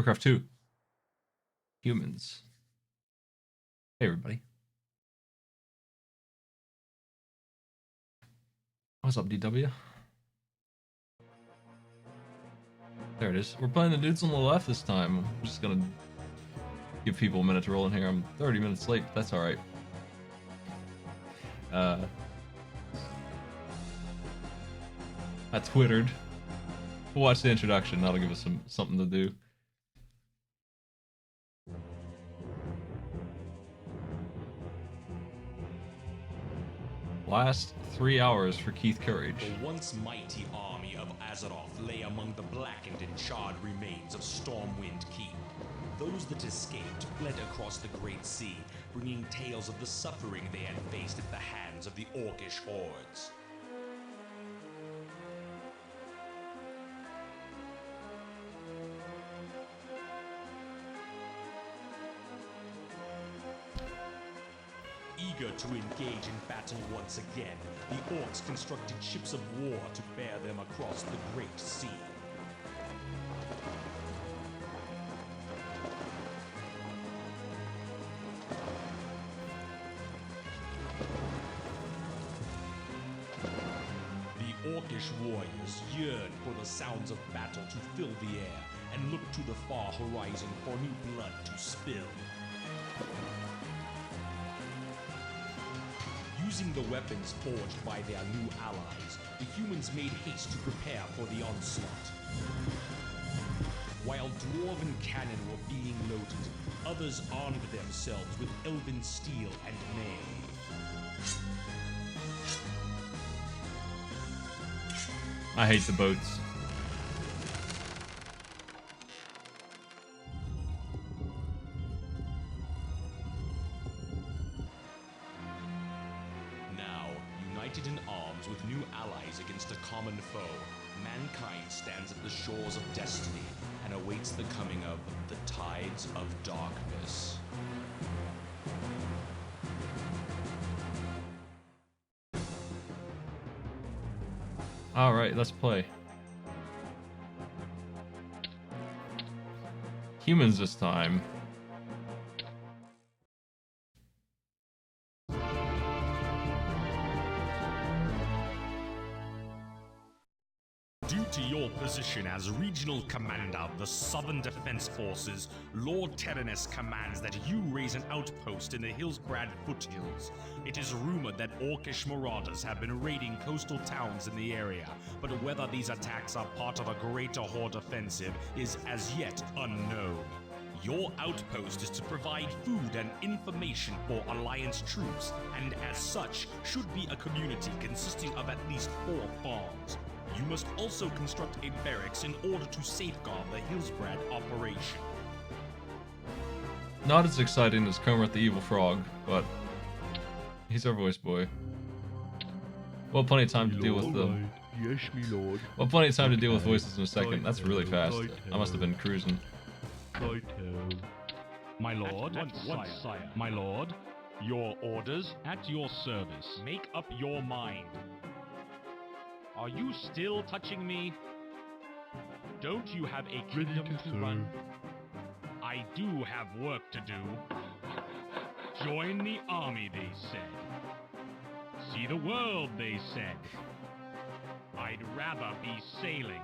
Warcraft 2. Humans. Hey, everybody. What's up, DW? There it is. We're playing the dudes on the left this time. I'm just gonna give people a minute to roll in here. I'm 30 minutes late, but that's alright. I twittered. We'll watch the introduction. That'll give us something to do. Last 3 hours for Keith Courage. The once mighty army of Azeroth lay among the blackened and charred remains of Stormwind Keep. Those that escaped fled across the Great Sea, bringing tales of the suffering they had faced at the hands of the Orcish hordes. Eager to engage in battle once again, the Orcs constructed ships of war to bear them across the Great Sea. The Orcish warriors yearned for the sounds of battle to fill the air and looked to the far horizon for new blood to spill. Using the weapons forged by their new allies, the humans made haste to prepare for the onslaught. While dwarven cannon were being loaded, others armed themselves with elven steel and mail. I hate the boats. In arms with new allies against a common foe, mankind stands at the shores of destiny and awaits the coming of the tides of darkness. Alright, let's play. Humans this time. Due to your position as regional commander of the Southern Defense Forces, Lord Terenas commands that you raise an outpost in the Hillsbrad foothills. It is rumored that Orcish marauders have been raiding coastal towns in the area, but whether these attacks are part of a greater horde offensive is as yet unknown. Your outpost is to provide food and information for Alliance troops, and as such, should be a community consisting of at least 4 farms. You must also construct a barracks in order to safeguard the Hillsbrad operation. Not as exciting as Kermit the Evil Frog, but he's our voice boy. Well, plenty of time to deal with the... Yes, me lord. Well, plenty of time to deal with voices in a second. That's really fast. I must have been cruising. My lord, sire. My lord, your orders at your service. Make up your mind. Are you still touching me? Don't you have a kingdom to run? I do have work to do. Join the army, they said. See the world, they said. I'd rather be sailing.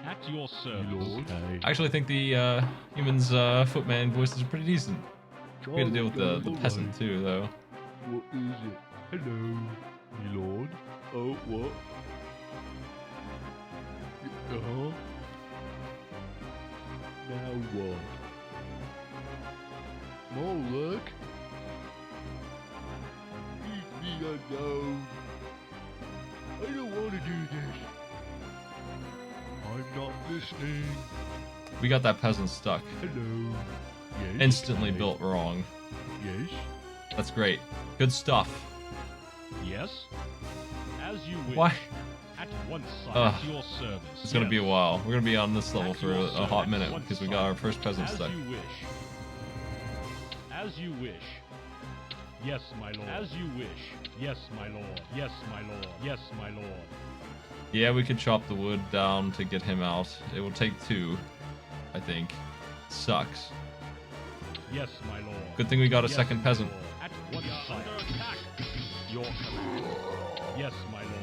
At your service. I actually think the humans' footman voices are pretty decent. We had to deal with the peasant too, though. What is it? Hello, my lord. Oh, what? Uh-huh. Now what? More work? Leave me alone. I don't want to do this. I'm not listening. We got that peasant stuck. Hello. Yes. Instantly built wrong. Yes. That's great. Good stuff. Yes? As you wish. Why? At once, sire, at your service. It's gonna be a while. We're gonna be on this level At for your a hot service, minute once, because we got sire. our first peasant As stuck. you wish. As you wish. Yes, my lord. As you wish. Yes, my lord. Yes, my lord. Yes, my lord. Yeah, we could chop the wood down to get him out. It will take 2. I think. Sucks. Yes, my lord. Good thing we got a Yes, second my peasant. lord. At once, sire. Under attack. Your command. Yes, my lord.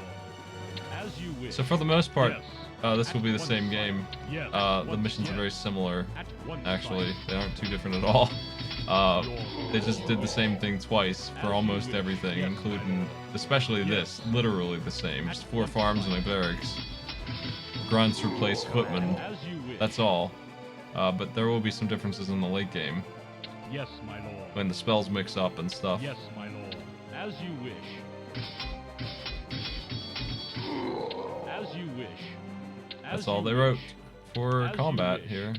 As you wish. So for the most part, Yes. this will be the At same once, game. sire. Yes. The Once, missions are yes. very similar. At once, Actually, sire. they aren't too different at all. They just did the same thing twice for almost everything, including, especially this, literally the same. Just 4 farms and a barracks. Grunts replace footmen. As you wish. That's all. But there will be some differences in the late game Yes, my lord. when the spells mix up and stuff. Yes, my lord. As you wish. As you wish. As That's all you they wrote wish. for As you combat wish. here.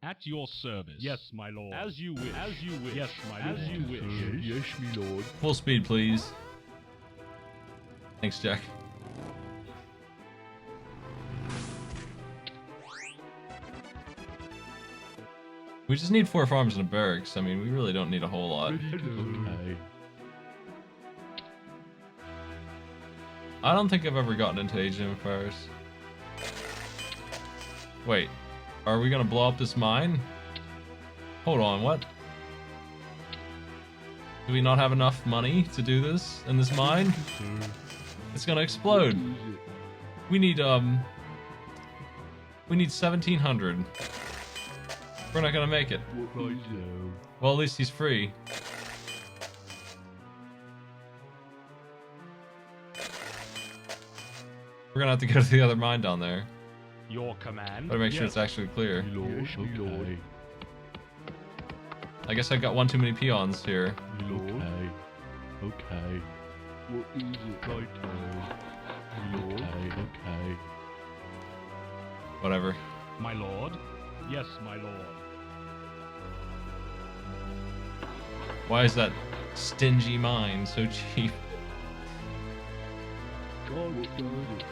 At your service. Yes, my lord. As you wish. As you wish. Yes, my lord. As you wish. Yes, me lord. Full speed, please. Thanks, Jack. We just need 4 farms and a barracks. I mean, we really don't need a whole lot. Okay. I don't think I've ever gotten into Age of Empires. Wait, are we gonna blow up this mine? Hold on, what? Do we not have enough money to do this in this mine? It's gonna explode. We need 1700. We're not gonna make it. What is it? Well, at least he's free. We're gonna have to go to the other mine down there. Your command. Better make sure Yes. it's actually clear. Me lord. Yes, Me lord. okay. I guess I got one too many peons here. Me lord. Okay. Okay. What is it? Right. Me lord. Okay. Okay. Whatever. My lord. Yes, my lord. Why is that stingy mine so cheap? God darn it.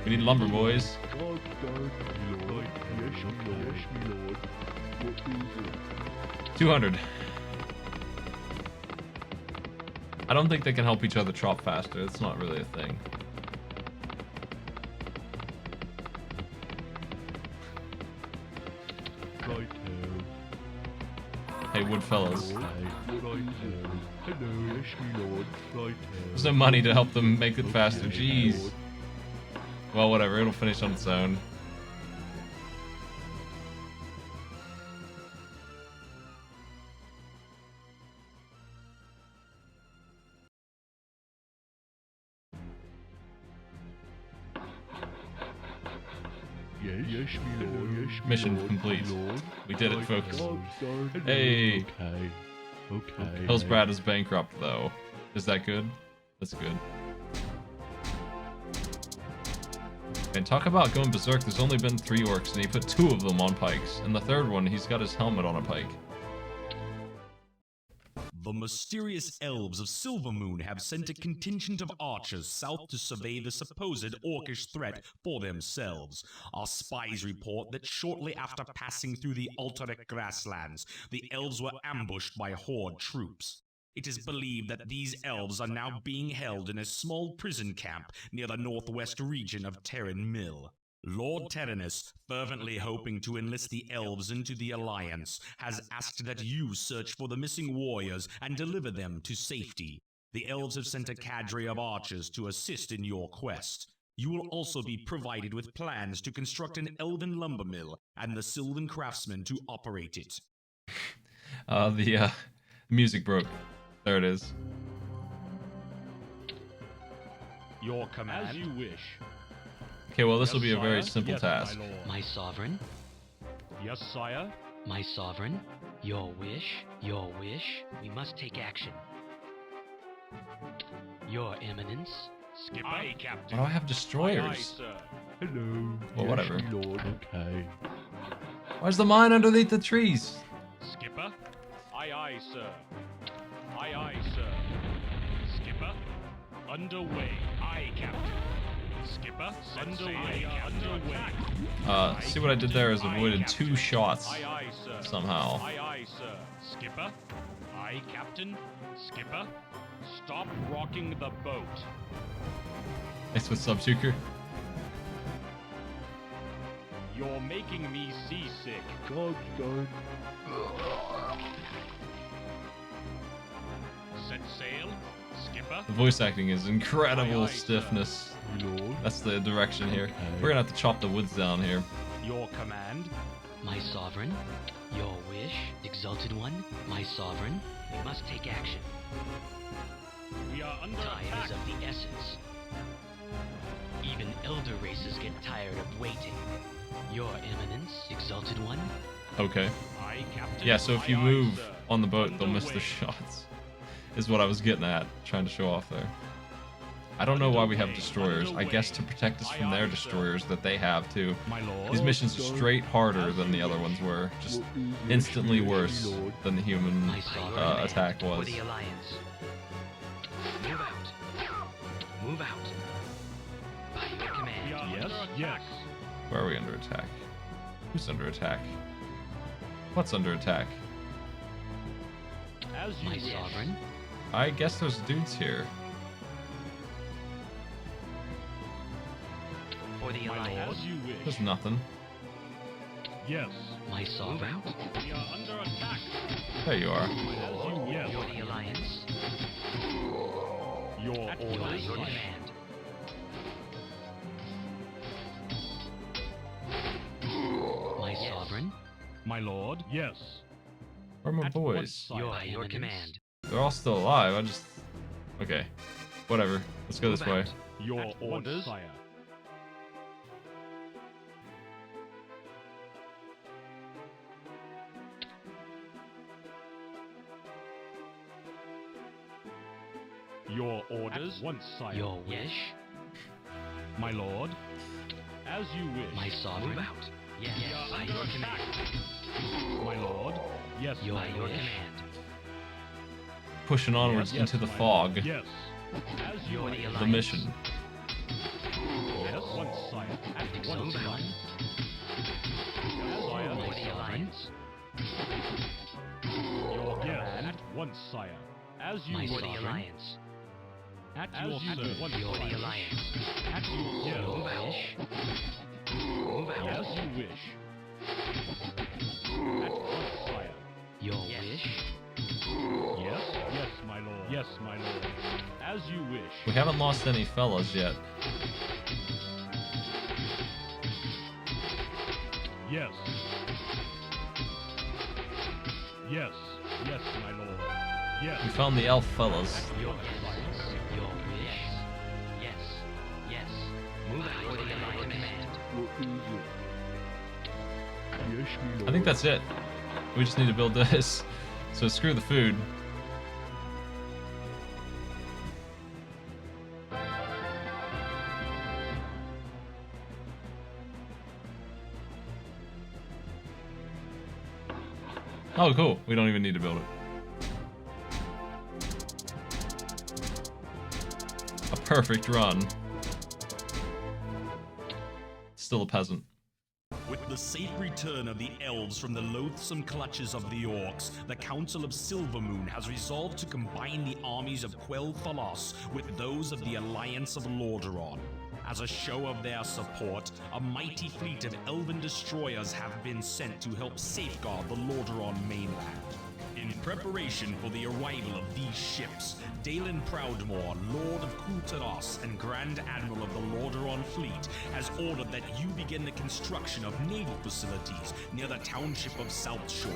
We need lumber, boys. God darn it. Me lord. Yes, me lord. Yes, me lord. What is it? 200. I don't think they can help each other chop faster. It's not really a thing. Right. Hey, Woodfellas. What is it? Hello. Yes, me lord. Right. There's no money to help them make it faster. Jeez. Well, whatever. It'll finish on its own. Yes, yes, me lord. Yes, me Mission lord. complete. Me lord. We did it, Right. folks. God darn it. Hey. Okay. Okay. Hillsbrad is bankrupt, though. Is that good? That's good. And talk about going berserk. There's only been 3 orcs, and he put 2 of them on pikes. And the third one, he's got his helmet on a pike. The mysterious elves of Silvermoon have sent a contingent of archers south to survey the supposed orcish threat for themselves. Our spies report that shortly after passing through the Altaric grasslands, the elves were ambushed by Horde troops. It is believed that these elves are now being held in a small prison camp near the northwest region of Terran Mill. Lord Tyrannus, fervently hoping to enlist the elves into the Alliance, has asked that you search for the missing warriors and deliver them to safety. The elves have sent a cadre of archers to assist in your quest. You will also be provided with plans to construct an elven lumber mill and the Sylvan craftsmen to operate it. The music broke. There it is. Your command. As you wish. Okay, well, this will Yes, be a very sire. simple Yes, task. My lord. My sovereign, Yes, sire. my sovereign, your wish, we must take action. Your eminence, Skipper. Aye, Why Captain. do I have Aye, destroyers? sir. Hello. Well, Yes, whatever. me lord. Okay. Where's the mine underneath the trees? Skipper. Aye, aye, sir. Aye, aye, sir. Skipper. Underway. Aye, Captain. Skipper. Underway. Underway. See what I did there is avoided 2 shots Aye, aye, sir. somehow. Aye, aye, sir. Skipper. Aye, Captain. Skipper. Stop rocking the boat. Nice with Subtuker. You're making me seasick. Job's done. Set sail, skipper. The voice acting is incredible stiffness. Lord. That's the direction here. We're gonna have to chop the woods down here. Your command. My sovereign, your wish, exalted one, my sovereign, we must take action. We are under Time attack. is of the essence. Even elder races get tired of waiting. Your eminence, exalted one, Okay. Aye, Captain. Yeah, so if you Aye, aye, move sir. on the boat, they'll miss the Underway. shots. Is what I was getting at, trying to show off there. I don't know why we have destroyers. I guess to protect us from their destroyers that they have too. My lord. These missions are straight harder than the other ones were. Just instantly worse than the human my sovereign attack for was. the alliance. Move out. Move out. By your We command. are Yes, under attack. yes. Where are we under attack? Who's under attack? What's under attack? As you My wish. sovereign, I guess there's dudes here. for the My lord. alliance. As you wish. There's nothing. Yes. My Move sovereign, out. We are under attack. There you are. As you Yes. for the alliance. Your At By orders. your wish. command. My Yes. sovereign, My lord. Yes. Where are my At boys? once, by sire. your eminence. command. They're all still alive. I just... Okay. Whatever. Let's go this Move way. out. Your At once, orders. sire. Your orders. At once, sire. Your wish, My lord. As you wish. my sovereign. Move out. Yes. We are By under your attack. command. My lord. Yes. Your my lord. command. Pushing onwards Yes, into the my fog. lord. Yes. As you For wish. the The alliance. mission. At once, sire. At Exalted once, one. sire. Sire. For My the sovereign. alliance. Your Yes. command. At once, sire. As you My wish. for the alliance. At As your you service. wish. Once, For the sire. alliance. At your Yes. Move service. out. Move out. As you wish. At once, sire. Your Yes. wish. Yes. Yes, my lord. Yes, my lord. As you wish. We haven't lost any fellas yet. Yes. Yes. Yes, my lord. Yes. We found the elf fellas. Your yes. Your wish. Yes. Yes. Move out. For the alliance. Command. What is it? Yes, my lord. I think that's it. We just need to build this. So screw the food. Oh, cool. We don't even need to build it. A perfect run. Still a peasant. With the safe return of the elves from the loathsome clutches of the orcs, the Council of Silvermoon has resolved to combine the armies of Quell Thalos with those of the Alliance of Lordaeron. As a show of their support, a mighty fleet of elven destroyers have been sent to help safeguard the Lordaeron mainland. In preparation for the arrival of these ships, Dalen Proudmoore, Lord of Kultaros and Grand Admiral of the Lordaeron Fleet, has ordered that you begin the construction of naval facilities near the township of South Shore.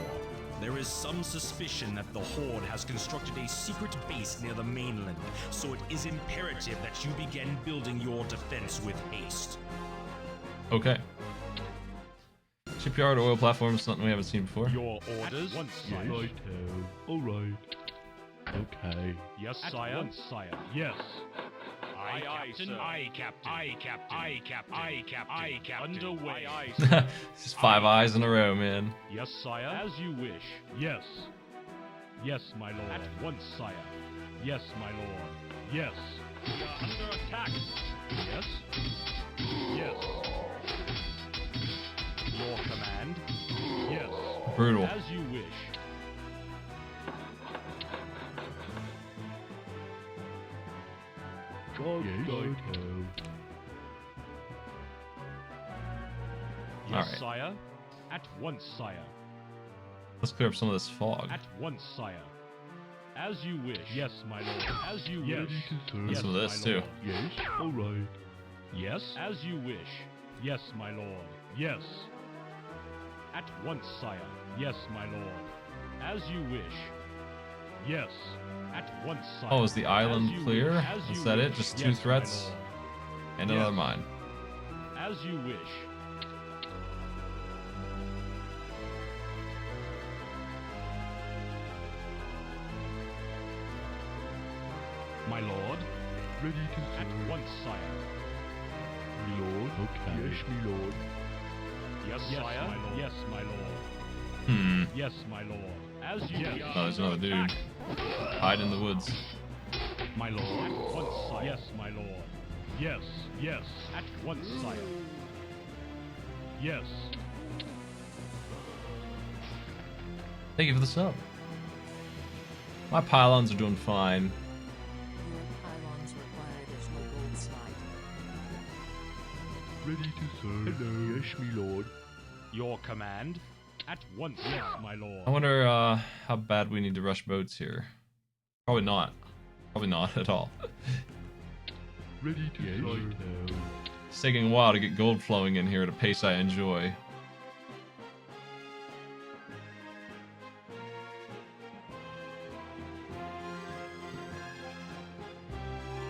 There is some suspicion that the Horde has constructed a secret base near the mainland, so it is imperative that you begin building your defense with haste. Okay. Shipyard oil platform is something we haven't seen before. Your orders. At once, Yes. sire. Righto. Alright. Okay. Yes, At sire. once, sire. Yes. Aye, Captain. sir. Aye, Captain. Aye, Captain. Aye, Captain. Aye, Captain. Aye, Captain. Underway. Aye, sir. Just 5 eyes in a row, man. Yes, sire. As you wish. Yes. Yes, my lord. At once, sire. Yes, my lord. Yes. We are under attack. Yes. Yes. Your command. Yes. Brutal. As you wish. Yes. Righto. Yes, Alright. sire. At once, sire. Let's clear up some of this fog. At once, sire. As you wish. Yes, my lord. As you wish. Ready to serve. And some of this my too. lord. Yes, alright. Yes, as you wish. Yes, my lord. Yes. At once, sire. Yes, my lord. As you wish. Yes. At once, sire. Oh, is the island As you clear? wish. As Is you that it? wish. Just two Yes, my threats? lord. And Yes. another mine. As you wish. My lord. Ready to At serve. once, sire. Me lord. Okay. Yes, me lord. Yes, sire. my lord. Yes, my lord. Hmm. Yes, my lord. As you wish. Oh, there's another dude. Hide in the woods. My lord. At once, sire. Yes, my lord. Yes, yes. At once, sire. Yes. Thank you for the sub. My pylons are doing fine. Your pylons require additional gold slide. Ready to serve. Hello. Yes, me lord. Your command. At once, yes, my lord. I wonder how bad we need to rush boats here. Probably not. Probably not at all. Ready to serve. It's taking a while to get gold flowing in here at a pace I enjoy.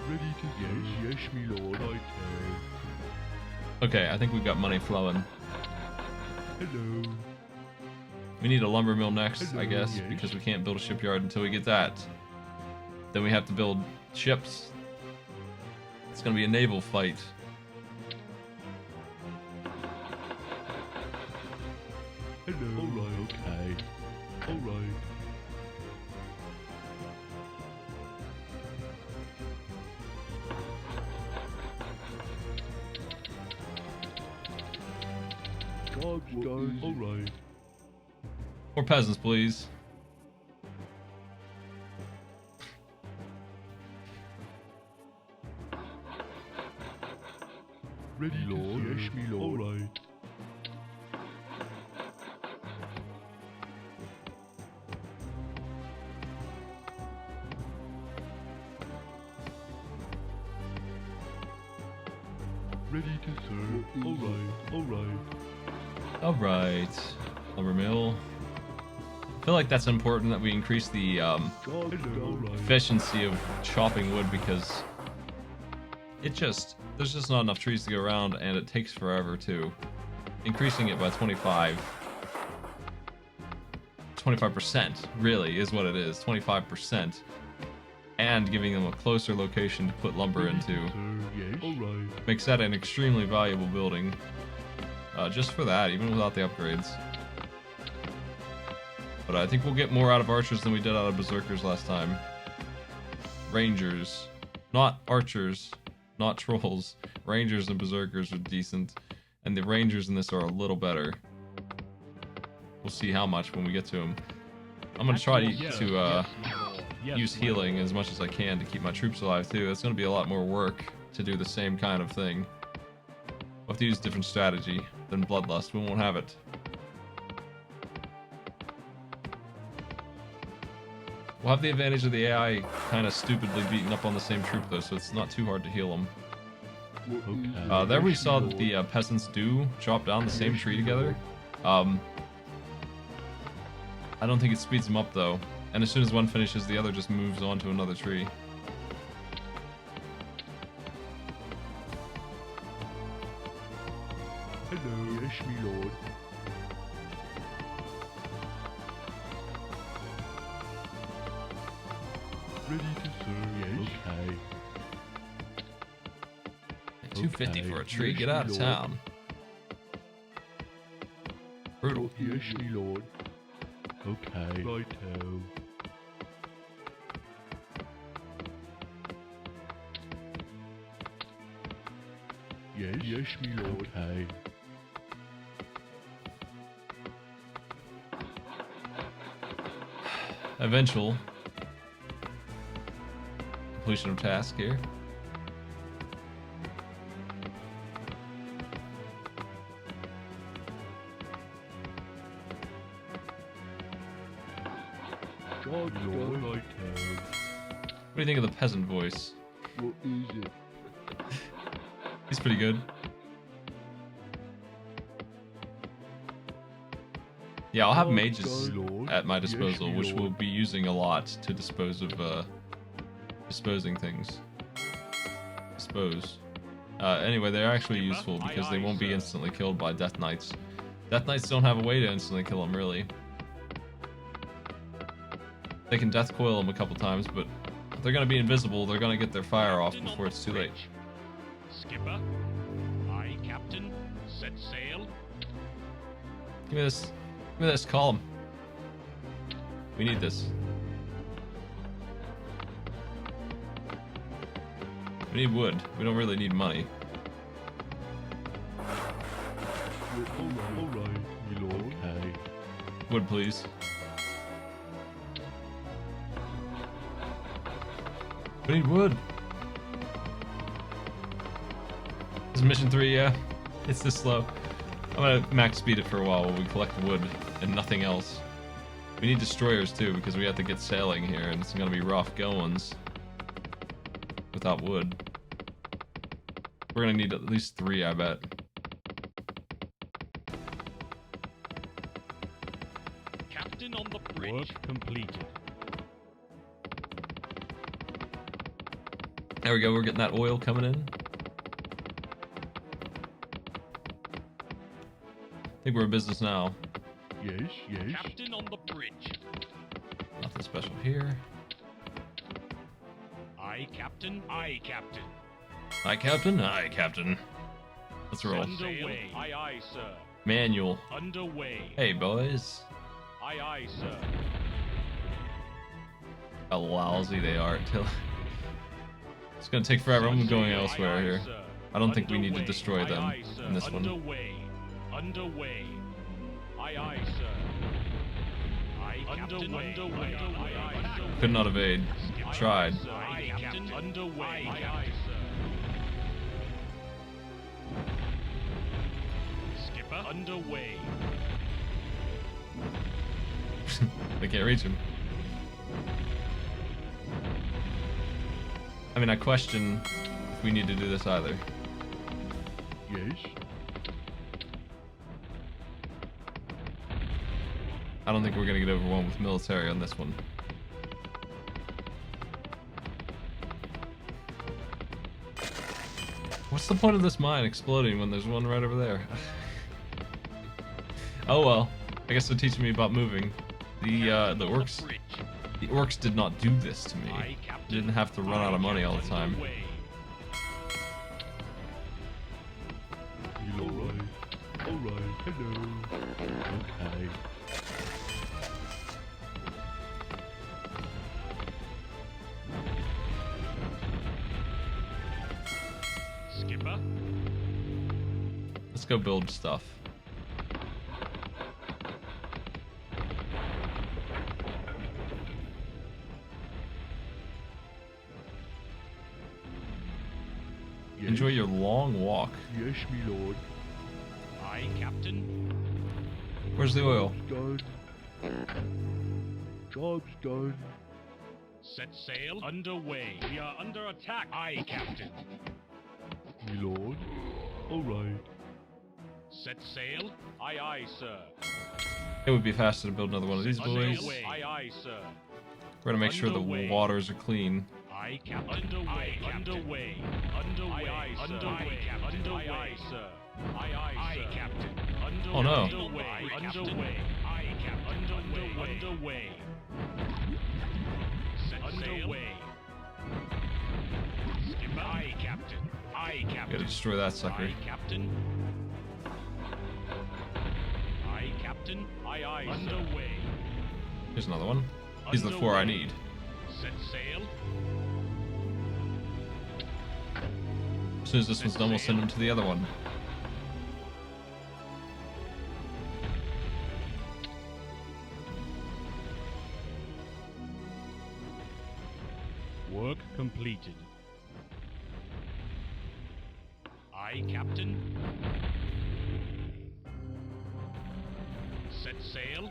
Ready to serve. Yes, me lord. Right. Okay, I think we've got money flowing. Hello. We need a lumber mill next, I Hello, guess, yes. because we can't build a shipyard until we get that. Then we have to build ships. It's gonna be a naval fight. Hello. Alright. Okay. Alright. God's done. Alright. More peasants, please. Ready lord. Yes, me lord. Alright. Ready to serve. Alright. Alright. Alright. Lumber mill. I feel like that's important that we increase the God's done. Alright. efficiency of chopping wood because there's just not enough trees to go around and it takes forever too. Increasing it by 25% really is what it is, 25%, and giving them a closer location to put lumber into Yes. Alright. makes that an extremely valuable building. Just for that, even without the upgrades. But I think we'll get more out of archers than we did out of berserkers last time. Rangers, not archers, not trolls. Rangers and berserkers are decent, and the rangers in this are a little better. We'll see how much when we get to them. I'm gonna try to use healing as much as I can to keep my troops alive too. It's gonna be a lot more work to do the same kind of thing. We'll have to use different strategy than Bloodlust. We won't have it. We'll have the advantage of the AI kind of stupidly beating up on the same troop though, so it's not too hard to heal them. Okay. There we saw the peasants do chop down the same tree together. I don't think it speeds them up though, and as soon as one finishes, the other just moves on to another tree. Hello. Yes, me lord. Ready to serve. Yes. Okay. 250 for a Okay. tree. Yes, Get me out of lord. town. Brutal. Yes, me lord. Okay. Righto. Yes. Yes, me lord. Okay. Eventual completion of task here. What's going on town? What do you think of the peasant voice? What is it? He's pretty good. Yeah, I'll have mages at my disposal, which we'll be using a lot to dispose of, disposing things. Dispose. Anyway, they're actually useful because they won't be instantly killed by Death Knights. Death Knights don't have a way to instantly kill them, really. They can death coil them a couple times, but if they're gonna be invisible, they're gonna get their fire off before it's too late. Skipper. Aye, Captain. Set sail. Give me this. Give me this. Call him. We need this. We need wood. We don't really need money. Alright, my lord. Okay. Wood, please. We need wood. This is mission 3, yeah. It's this slow. I'm gonna max speed it for a while we collect wood and nothing else. We need destroyers too because we have to get sailing here and it's gonna be rough goings without wood. We're gonna need at least 3, I bet. Captain on the bridge. Work completed. There we go, we're getting that oil coming in. I think we're in business now. Yes, yes. Captain on the bridge. Nothing special here. Aye, Captain. Aye, Captain. Aye, Captain. Aye, Captain. Let's roll. Underway. Aye, aye, sir. Manual. Underway. Hey, boys. Aye, aye, sir. How lousy they are. It's gonna take forever. I'm going elsewhere here. I don't think we need to destroy them in this one. Underway. Underway. Aye, aye, sir. Aye, Captain. Underway. Aye, aye, sir. Could not evade. Tried. Aye, Captain. Underway. Aye, aye, sir. Skipper. Underway. They can't reach him. I mean, I question if we need to do this either. Yes. I don't think we're gonna get overwhelmed with military on this one. What's the point of this mine exploding when there's one right over there? Oh well. I guess they're teaching me about moving. The orcs did not do this to me. They didn't have to run out of money all the time. You alright? Alright, hello. Okay. Skipper. Let's go build stuff. Yes. Enjoy your long walk. Yes, my lord. Aye, Captain. Where's the oil? Job's done. Job's done. Set sail. Underway. We are under attack. Aye, Captain. My lord. Alright. Set sail. Aye, aye, sir. It would be faster to build another one of these boys. Underway. Aye, aye, sir. We're gonna make sure the Underway. waters are clean. Aye, Captain. Underway. Underway. Underway. Aye, sir. Underway. Underway. Aye, sir. Aye, aye, sir. Captain. Underway. Oh, no. Underway. Underway. Aye, Captain. Underway. Underway. Set sail. Skipper. Aye, Captain. Aye, Captain. Gotta destroy that sucker. Aye, Captain. Aye, Captain. Aye, aye, underway. Here's another one. These are the 4 I need. Set sail. As soon as this one's done, we'll send them to the other one. Work completed. Aye, Captain. Set sail.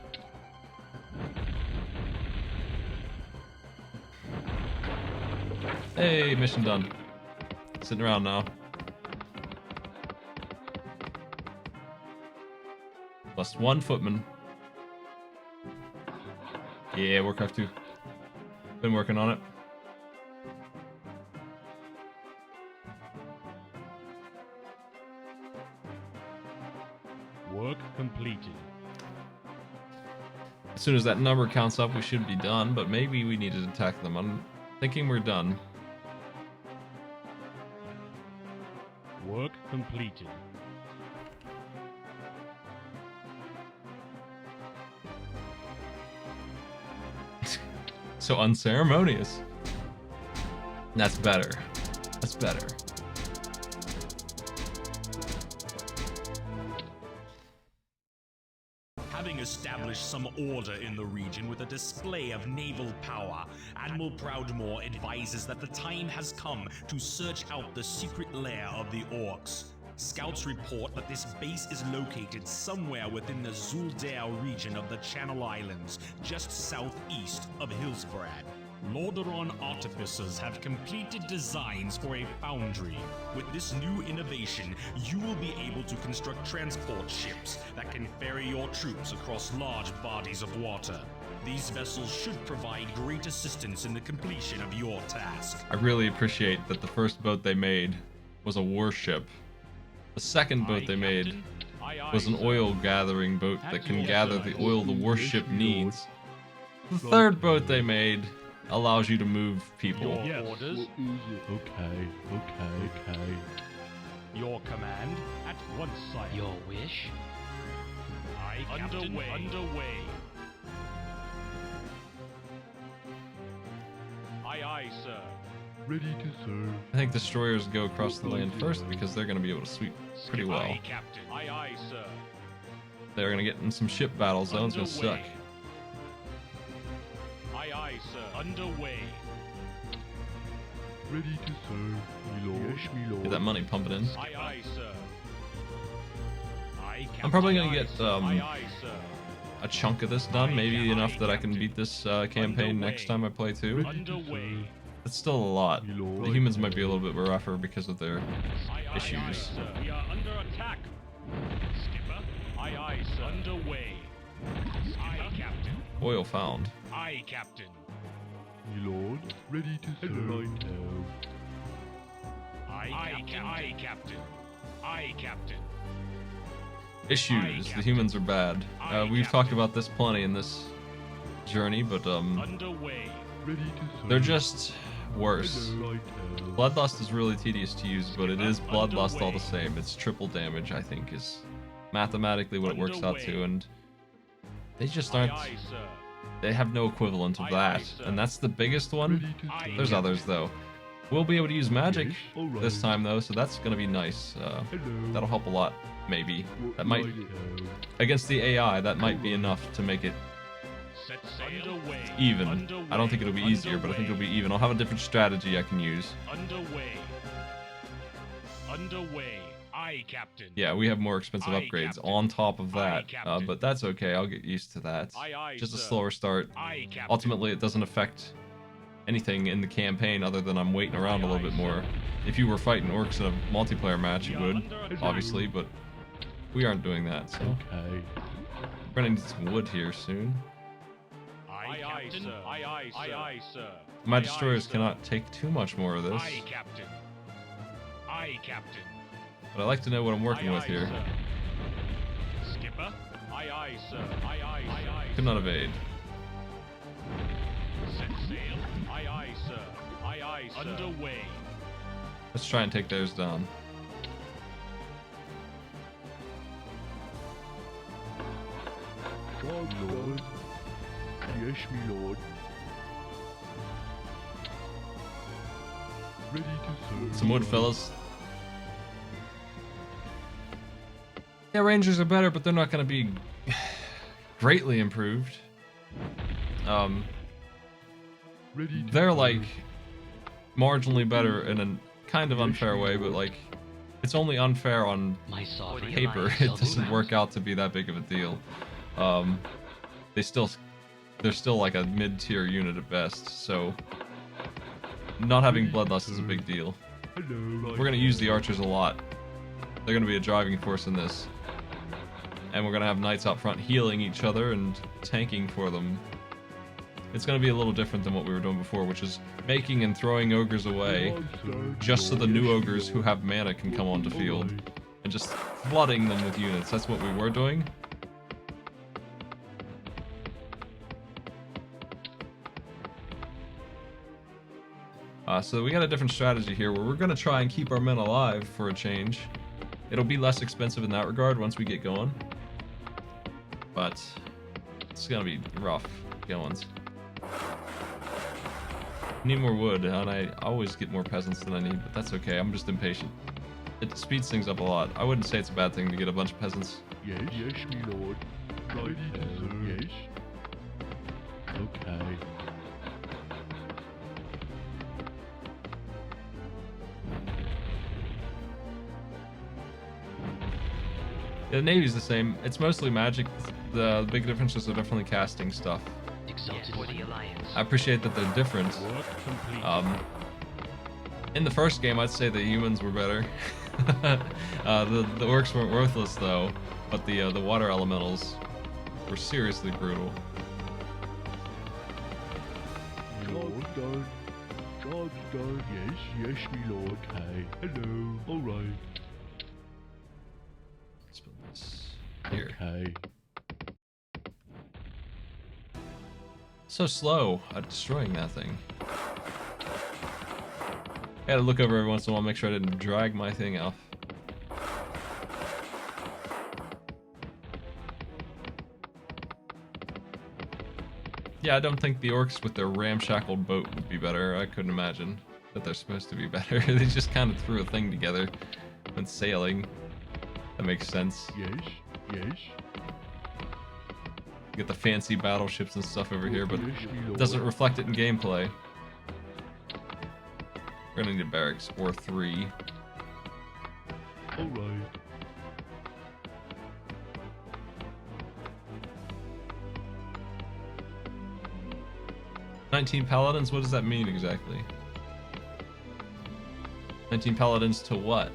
Hey, mission done. Sitting around now. Plus 1 footman. Yeah, Warcraft 2. Been working on it. Work completed. As soon as that number counts up, we should be done, but maybe we need to attack them. I'm thinking we're done. Work completed. So unceremonious. That's better. That's better. Having established some order in the region with a display of naval power, Admiral Proudmoore advises that the time has come to search out the secret lair of the Orcs. Scouts report that this base is located somewhere within the Zuldare region of the Channel Islands, just southeast of Hillsbrad. Lordaeron artificers have completed designs for a foundry. With this new innovation, you will be able to construct transport ships that can ferry your troops across large bodies of water. These vessels should provide great assistance in the completion of your task. I really appreciate that the first boat they made was a warship. The second boat they made was an oil gathering boat that can gather the oil the warship needs. The third boat they made allows you to move people. Your orders. What is it? Okay, okay, okay. Your command at once, sire. Your wish? Aye, Captain. Underway. Aye, aye, sir. Ready to serve. I think destroyers go across the land first because they're going to be able to sweep pretty well. Aye, Captain. Aye, aye, sir. They're going to get in some ship battle zones. It's going to suck. Underway. Aye, aye, sir. Underway. Ready to serve. Me lord. Yes, me lord. Get that money pumping in. Aye, aye, sir. Aye, Captain. I'm probably going Aye, to get sir. Aye, aye, sir. a chunk of this done, maybe enough that I can beat this campaign next time I play too. Underway. It's still a lot. Me lord. The humans might be a little bit rougher because of their Aye, aye, issues. aye, sir. We are under attack. Skipper. Aye, aye, sir. Underway. Aye, Captain. Oil found. Aye, Captain. Me lord. Ready to serve. Right now. Aye, Captain. Aye, Captain. Aye, Captain. Issues. The humans are bad. We've talked about this plenty in this journey, but Underway. Ready to serve. they're just worse. Right now. Bloodlust is really tedious to use, but it is bloodlust all the same. It's triple damage, I think, is mathematically what it works out to, and they just aren't. Aye, sir. They have no equivalent of that, and that's the biggest one. Ready to serve. There's others though. We'll be able to use magic Yes, all right. this time though, so that's gonna be nice. Hello. That'll help a lot, maybe. What That might, right now? against the AI, that might be enough to make it Set sail. Underway. even. Underway. I don't think it'll be easier, but I think it'll be even. I'll have a different strategy I can use. Underway. Underway. Aye, Captain. Yeah, we have more expensive Aye, upgrades Captain. on top of Aye, that, Captain. but that's okay. I'll get used to that. Aye, aye, Just a sir. slower start. Aye, Captain. Ultimately, it doesn't affect anything in the campaign other than I'm waiting around a little bit more. If you were fighting orcs in a multiplayer match, it would, obviously, but we aren't doing that, so Okay. we're gonna need some wood here soon. Aye, aye, sir. Aye, aye, sir. Aye, aye, sir. My Aye, destroyers aye, sir. cannot take too much more of this, Aye, Captain. Aye, Captain. but I like to know what I'm working Aye, with aye, here. sir. Skipper. Aye, aye, sir. Aye, aye, aye, aye. Could not evade. Set sail. Aye, aye, sir. Aye, aye, sir. Underway. Let's try and take theirs down. God, lord. Yes, me lord. Ready to serve. Some wood, fellas. Yeah, Rangers are better, but they're not going to be greatly improved. Ready to They're serve. like marginally better in a kind of unfair way, but like it's only unfair on My sovereign paper. mind It shall doesn't move. work out to be that big of a deal. They're still like a mid-tier unit at best, so not having bloodlust is a big deal. Hello. We're gonna use the archers a lot. They're gonna be a driving force in this. And we're gonna have knights out front healing each other and tanking for them. It's gonna be a little different than what we were doing before, which is making and throwing ogres away just so the new ogres who have mana can come onto field. And just flooding them with units. That's what we were doing. So we got a different strategy here where we're going to try and keep our men alive for a change. It'll be less expensive in that regard once we get going. But it's going to be rough goings. Need more wood, and I always get more peasants than I need, but that's okay. I'm just impatient. It speeds things up a lot. I wouldn't say it's a bad thing to get a bunch of peasants. Yes, yes, my lord. Ready to serve. Yes. Okay. The Navy's the same. It's mostly magic. The big differences are definitely casting stuff. Exalted for the Alliance. I appreciate that they're different. Work complete. In the first game, I'd say the humans were better. The orcs weren't worthless though, but the water elementals were seriously brutal. Job's done. Job's done. Yes, yes, my lord. Okay. Hello. All right. Let's put this here. Okay. So slow at destroying that thing. I gotta look over every once in a while, make sure I didn't drag my thing off. Yeah, I don't think the orcs with their ramshackled boat would be better. I couldn't imagine that they're supposed to be better. They just kind of threw a thing together when sailing. That makes sense. Yes, yes. You get the fancy battleships and stuff over here, but Yes, my it lord. doesn't reflect it in gameplay. We're gonna need a barracks or 3. All right. "19 paladins? What does that mean exactly? 19 paladins to what?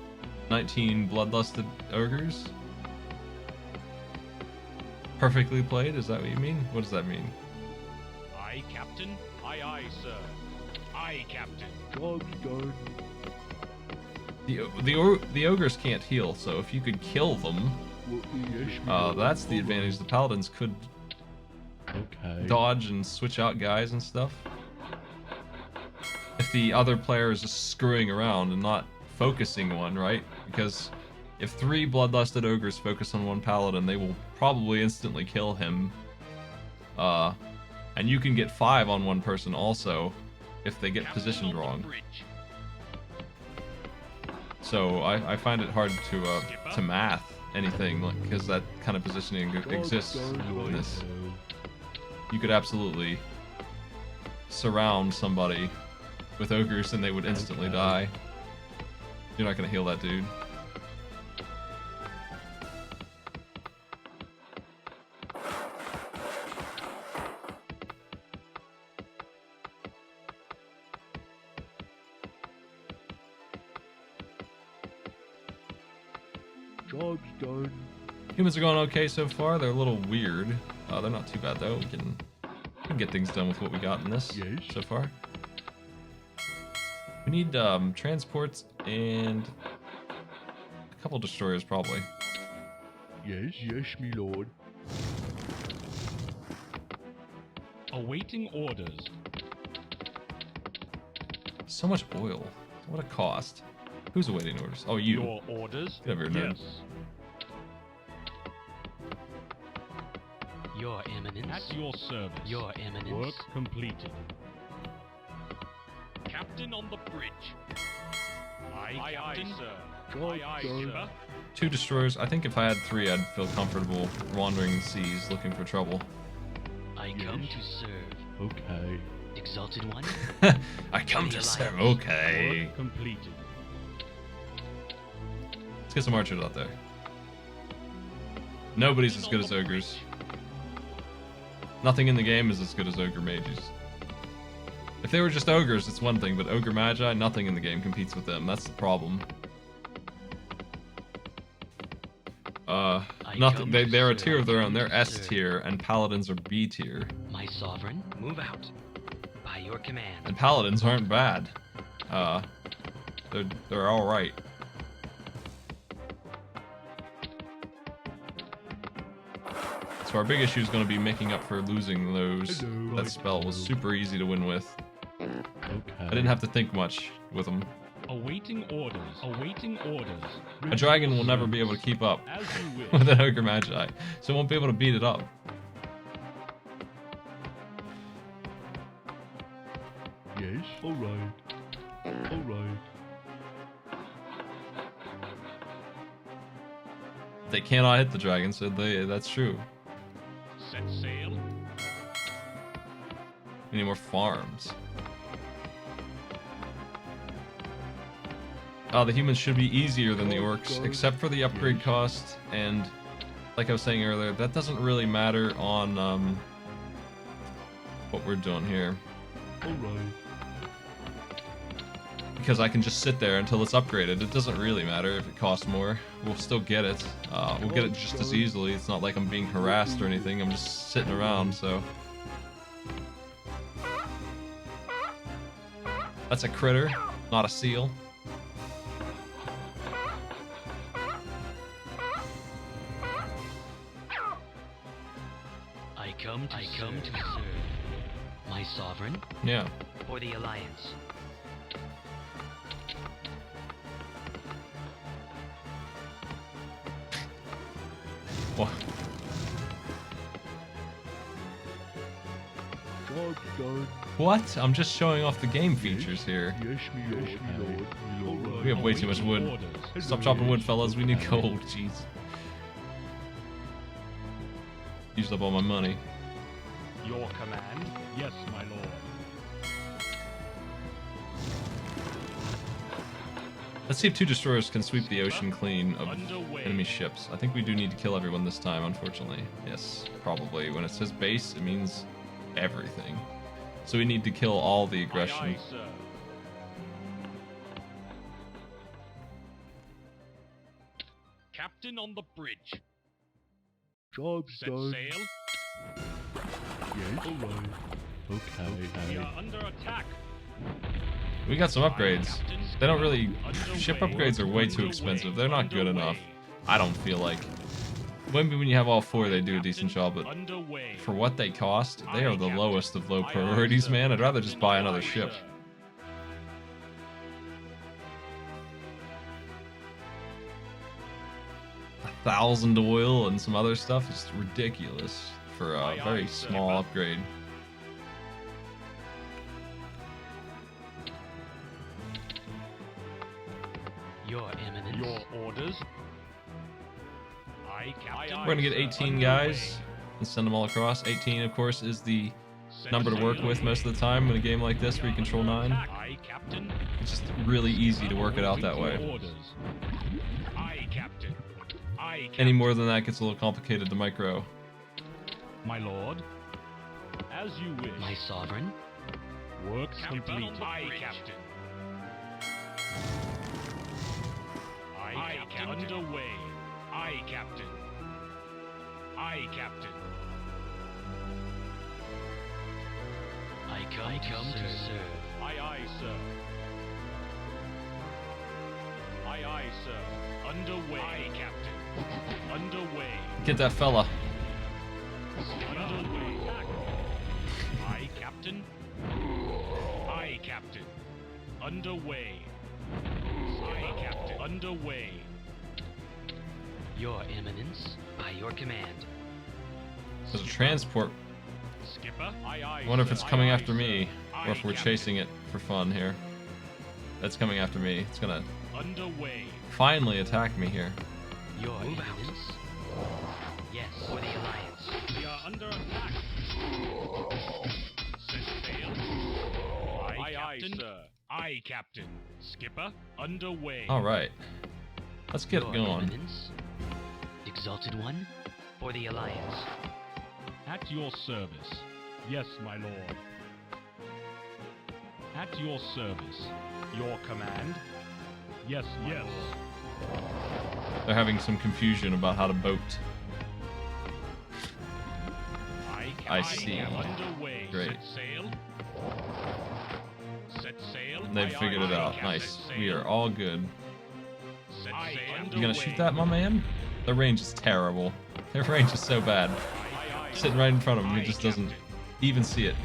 19 bloodlusted ogres? Perfectly played? Is that what you mean? What does that mean? Aye, Captain. Aye, aye, sir. Aye, Captain. Job's done. The ogres can't heal, so if you could kill them, Well, yes, my lord. that's the All advantage. The paladins could right. Okay. dodge and switch out guys and stuff. If the other player is just screwing around and not focusing one, right? Because if 3 bloodlusted ogres focus on one paladin, they will probably instantly kill him. And you can get 5 on one person also if they get positioned wrong. So I find it hard to math anything, like, because that kind of positioning exists in this. You could absolutely surround somebody with ogres and they would instantly die. You're not gonna heal that dude. Job's done. Humans are going okay so far. They're a little weird. They're not too bad though. We can get things done with what we got in this Yes. so far. We need transports and a couple destroyers probably. Yes, yes, my lord. Awaiting orders. So much oil. What a cost. Who's awaiting orders? Oh, you. Your orders? Get over here, nerd. Yes. Your Eminence. At your service. Your Eminence. Work completed. Captain on the bridge. Aye, Captain. Sir. Job's Aye, done. sir. 2 destroyers. I think if I had 3, I'd feel comfortable wandering the seas looking for trouble. I come Yes. to serve. Okay. Exalted One. I come to serve. Alliance. Okay. Work completed. Let's get some archers out there. Nobody's as good as ogres. Nothing in the game is as good as ogre mages. If they were just ogres, it's one thing, but ogre magi, nothing in the game competes with them. That's the problem. Nothing. They're a tier of their own. They're S tier, and paladins are B tier. My sovereign, move out. By your command. And paladins aren't bad. They're all right. So our big issue is going to be making up for losing those. That spell was super easy to win with. I didn't have to think much with them. Awaiting orders. Awaiting orders. A dragon will never be able to keep up As you wish. with an ogre magi, so it won't be able to beat it up. Yes, alright. Alright. They cannot hit the dragon, so that's true. Set sail. We need more farms. The humans should be easier than the orcs, except for the upgrade cost, and like I was saying earlier, that doesn't really matter on what we're doing here. Alright. Because I can just sit there until it's upgraded. It doesn't really matter if it costs more. We'll still get it. We'll get it just as easily. It's not like I'm being harassed or anything. I'm just sitting around, so... That's a critter, not a seal. I come to serve. My sovereign, Yeah. for the Alliance. What? Job's done. What? I'm just showing off the game features here. Yes, me lord. Yes, me lord. Me lord. We have way too much wood. Orders. Stop chopping wood, fellas. We need gold. Jeez. Used up all my money. Your command. Yes, my lord. Let's see if 2 destroyers can sweep the ocean clean of Underway. enemy ships. I think we do need to kill everyone this time, unfortunately. Yes, probably. When it says base, it means everything. So we need to kill all the aggression. Aye, aye, sir. Captain on the bridge. Job's Set done. sail. Yes, alright. We Okay. are under attack. We got some upgrades. Captain. They don't really... Underway. Ship upgrades are way too Underway. expensive. They're not good Underway. enough. I don't feel like. Maybe when you have all 4, they do a decent job, but Underway. for what they cost, they are the Captain. lowest of low Aye, aye, priorities, sir. man. I'd rather just buy another Aye, ship. sir. $1,000 oil and some other stuff is ridiculous for a Aye, very aye, sir. small upgrade. Your Eminence. Your orders. Aye, Captain. We're gonna get 18 guys and send them all across. 18, of course, is the number to work with most of the time in a game like this where you control 9. Aye, Captain. It's just really easy to work it out that way. Orders. Aye, Captain. Aye, Captain. Any more than that gets a little complicated to micro. My lord. As you wish. My sovereign. Works completed. Aye, Captain. Aye, Captain. Underway. Aye, Captain. Aye, Captain. I come to serve. Aye, aye, sir. Aye, aye, sir. Underway. Aye, Captain. Underway. Get that fella. Underway. Aye, Captain. Aye, Captain. Underway. Aye, Captain. Underway. Your Eminence. By your command. There's a transport. Skipper. Aye, aye. I wonder if sir. it's coming Aye, after aye, me, sir. or if Aye, we're Captain. chasing it for fun here. That's coming after me. It's gonna Underway. finally attack me here. Your Eminence. Yes, for the Alliance. We are under attack. Set sail. Aye, Captain. Sir. Aye, Captain. Skipper. Underway. All right, let's get it Your going. Eminence. Exalted One. For the Alliance. At your service. Yes, my lord. At your service. Your command? Yes, yes. They're having some confusion about how to boat. I see. Underway. Great. Set sail. Set sail. They've figured it out. Nice. We are all good. Set sail. You gonna shoot that, my man? The range is terrible. Their range is so bad. Sitting right in front of him, he just doesn't even see it.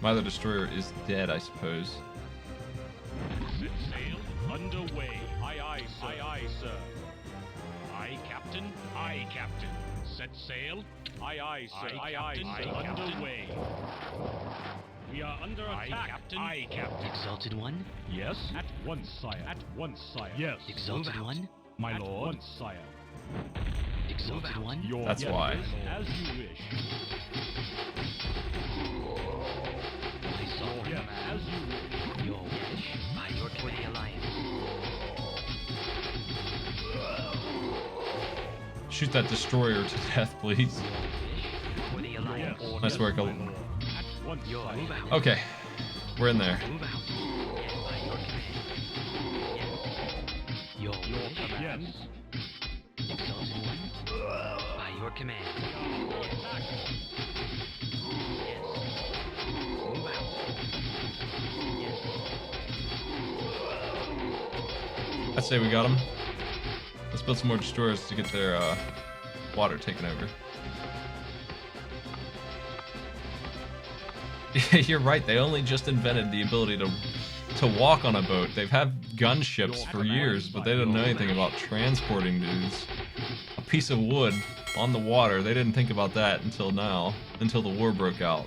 My other destroyer is dead, I suppose. Set sail. Underway. Aye, aye, sir. Aye, aye, sir. Aye, Captain. Aye, Captain. Set sail. Aye, aye, sir. Aye, aye, sir. Underway. We are under attack. Captain. Aye, Captain. Exalted One? Yes. At once, sire. At once, sire. Yes. Exalted One? My lord. At once, sire. Exalted One? Your That's why. As you wish. My sovereign Yes, command. as you wish. Your wish. By your for the Alliance. Shoot that destroyer to death, please. Your wish. For the Alliance. Nice work. At once, Your sire. move out. Okay, we're in there. Move out. Yes, by your command. Yes. Your wish. Yes. Exalted One? By your command. Yes. Yes. Move out. Yes. I'd say we got them. Let's build some more destroyers to get their water taken over. You're right, they only just invented the ability to walk on a boat. They've had gunships for years, but they didn't know anything about transporting dudes. A piece of wood on the water, they didn't think about that until now, until the war broke out.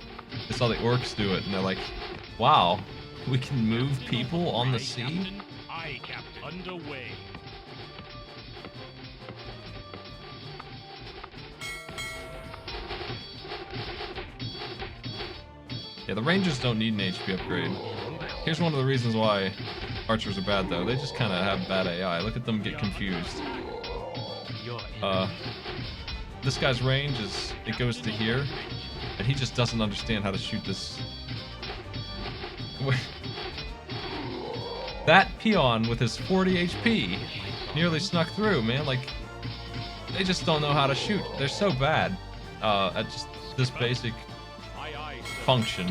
They saw the orcs do it, and they're like, wow, we can move people on the sea? Captain. Aye, Captain. Underway. Yeah, the rangers don't need an HP upgrade. Here's one of the reasons why archers are bad, though. They just kind of have bad AI. Look at them get confused. Your This guy's range is, it goes to here, and he just doesn't understand how to shoot this. That peon with his 40 HP nearly snuck through, man. Like, they just don't know how to shoot. They're so bad at just this basic Aye, aye, sir. function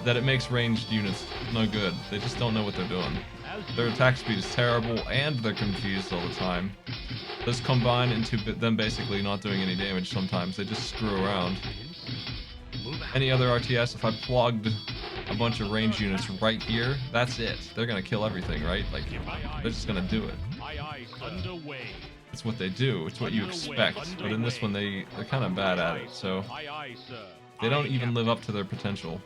that it makes ranged units no good. They just don't know what they're doing. Their attack speed is terrible, and they're confused all the time. Those combine into them basically not doing any damage sometimes. They just screw around. Any other RTS, if I plugged a bunch of range units right here, that's it. They're gonna kill everything, right? Like, they're just gonna do it. Aye, aye, sir. Underway. It's what they do. It's what you expect. But in this one, they're kind of bad at it, so Aye, aye, sir. they don't Aye, even live Captain. up to their potential.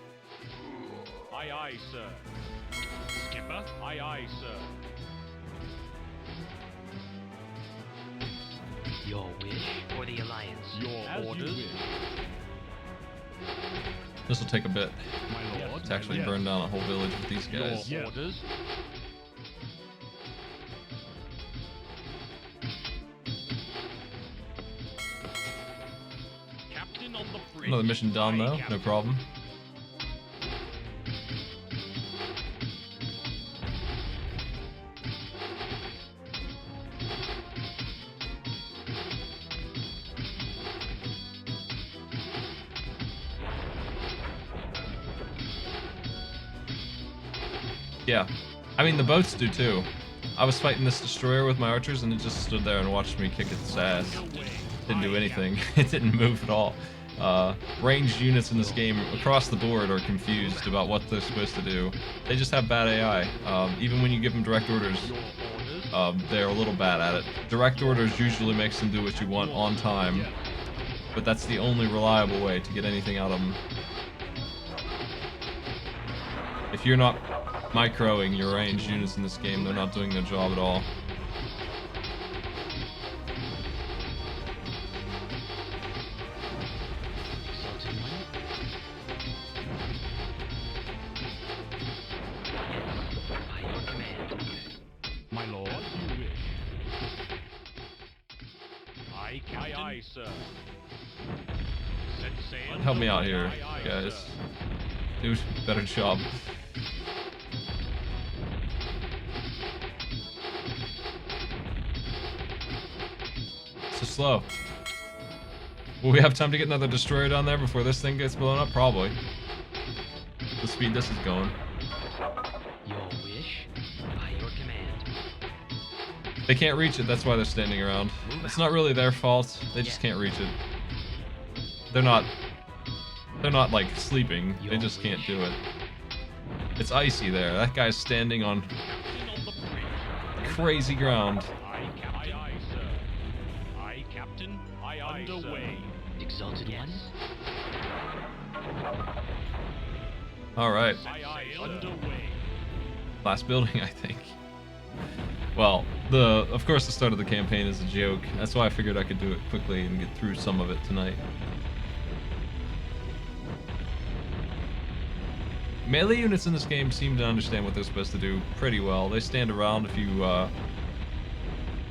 Aye, aye, sir. Skipper. Aye, aye, sir. Your wish for the Alliance. Your As you orders. wish. This will take a bit My lord. to actually Yes. burn down a whole village with these Your guys. Yes. orders. Captain on the bridge. Another mission done, Aye, though. No Captain. problem. Yeah. I mean, the boats do too. I was fighting this destroyer with my archers, and it just stood there and watched me kick its ass. Didn't do anything. It didn't move at all. Ranged units in this game across the board are confused about what they're supposed to do. They just have bad AI. Even when you give them direct orders, they're a little bad at it. Direct orders usually makes them do what you want on time, but that's the only reliable way to get anything out of them. If you're not microing your ranged units in this game, they're not doing their job at all. Exalted One? Yes, by your command. My lord. As you wish. Aye, Captain. Aye, aye, sir. Set sail. Help me out here, Aye, aye, guys. sir. do a better job. So slow. Will we have time to get another destroyer down there before this thing gets blown up? Probably. The speed this is going. Your wish, by your command. They can't reach it, that's why they're standing around. It's not really their fault, they just can't reach it. They're not like sleeping, they just can't do it. It's icy there, that guy's standing on crazy ground. Aye, sir. Aye, Captain. Aye, underway. Exalted one. Alright, Aye, underway. last building I think. Well, of course the start of the campaign is a joke, that's why I figured I could do it quickly and get through some of it tonight. Melee units in this game seem to understand what they're supposed to do pretty well. They stand around if you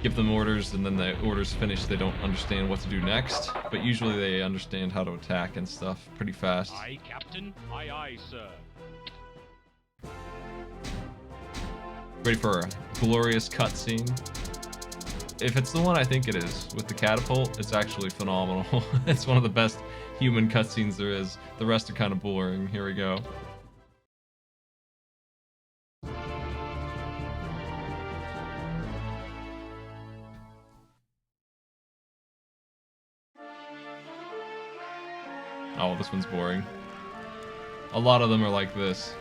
give them orders, and then the orders finish, they don't understand what to do next. But usually they understand how to attack and stuff pretty fast. Aye, Captain. Aye, sir. Ready for a glorious cutscene? If it's the one I think it is, with the catapult, it's actually phenomenal. It's one of the best human cutscenes there is. The rest are kind of boring. Here we go. Oh, this one's boring. A lot of them are like this.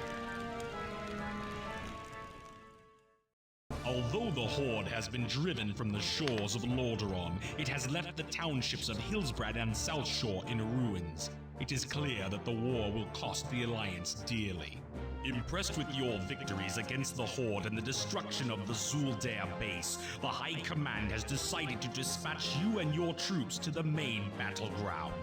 Although the Horde has been driven from the shores of Lordaeron, it has left the townships of Hillsbrad and South Shore in ruins. It is clear that the war will cost the Alliance dearly. Impressed with your victories against the Horde and the destruction of the Zuldair base, the High Command has decided to dispatch you and your troops to the main battleground.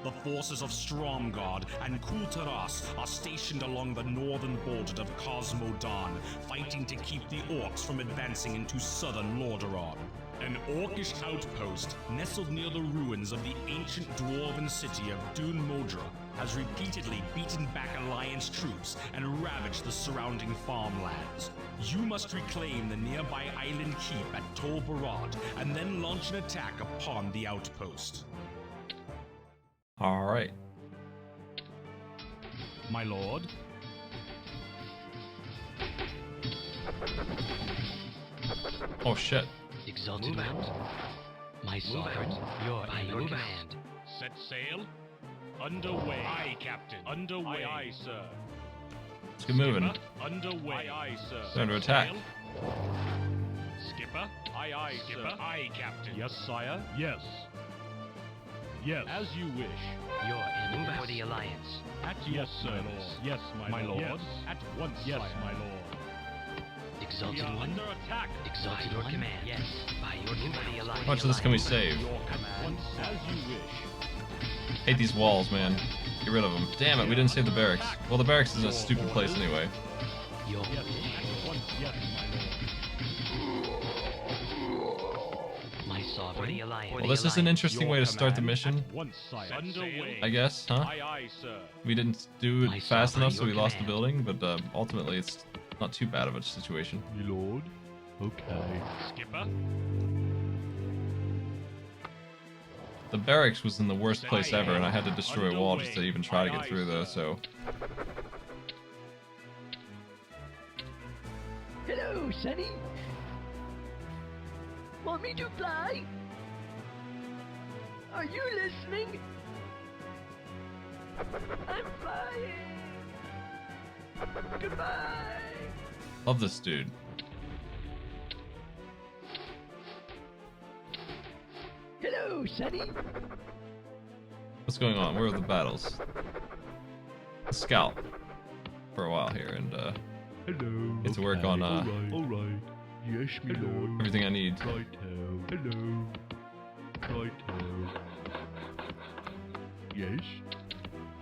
The forces of Stromgard and Kultaras are stationed along the northern border of Cosmodan, fighting to keep the Orcs from advancing into southern Lordaeron. An Orcish outpost, nestled near the ruins of the ancient dwarven city of Dune Modra, has repeatedly beaten back Alliance troops and ravaged the surrounding farmlands. You must reclaim the nearby island keep at Tol Barad, and then launch an attack upon the outpost. Alright. My lord. Oh shit. Exalted one. My sovereign, by your command. Set sail. Underway. Aye, Captain. Underway. Aye, sir. Let's get moving. Skipper. Underway. Aye, sir. Time to attack. Sail. Skipper. Aye, Skipper. Sir. Aye, Captain. Yes, sire. Yes. Yes. As you wish. Your enemy for the Alliance. At your service. Yes, my lord. Yes. At once, yes, sire. My lord. Exalted one. Under attack. Exalted by your command. Yes. By your command. For the Alliance. How much of this can we save? Your command. As you wish. Hate these walls, man. Get rid of them. Damn it, we didn't save the barracks. Well, the barracks is in a stupid place anyway. Your Yes. wish. At once, yes, my lord. My sovereign. For the Alliance. Well, this is an interesting way to start the mission, At once, sire. Underway. I guess, huh? Aye, sir. We didn't do My it fast sovereign, enough, so we your lost the command. building, but ultimately it's not too bad of a situation. Me lord. Okay. Skipper. The barracks was in the worst place ever, and I had to destroy a wall just to even try to get through there, so... Hello, Sonny. Want me to fly? Are you listening? I'm flying. Goodbye. Love this dude. Hello, Sonny. What's going on? Where are the battles? Scout for a while here, and Hello. get to work okay. on Alright. Yes, me lord. everything I need. Righto. Hello. Righto. Yes.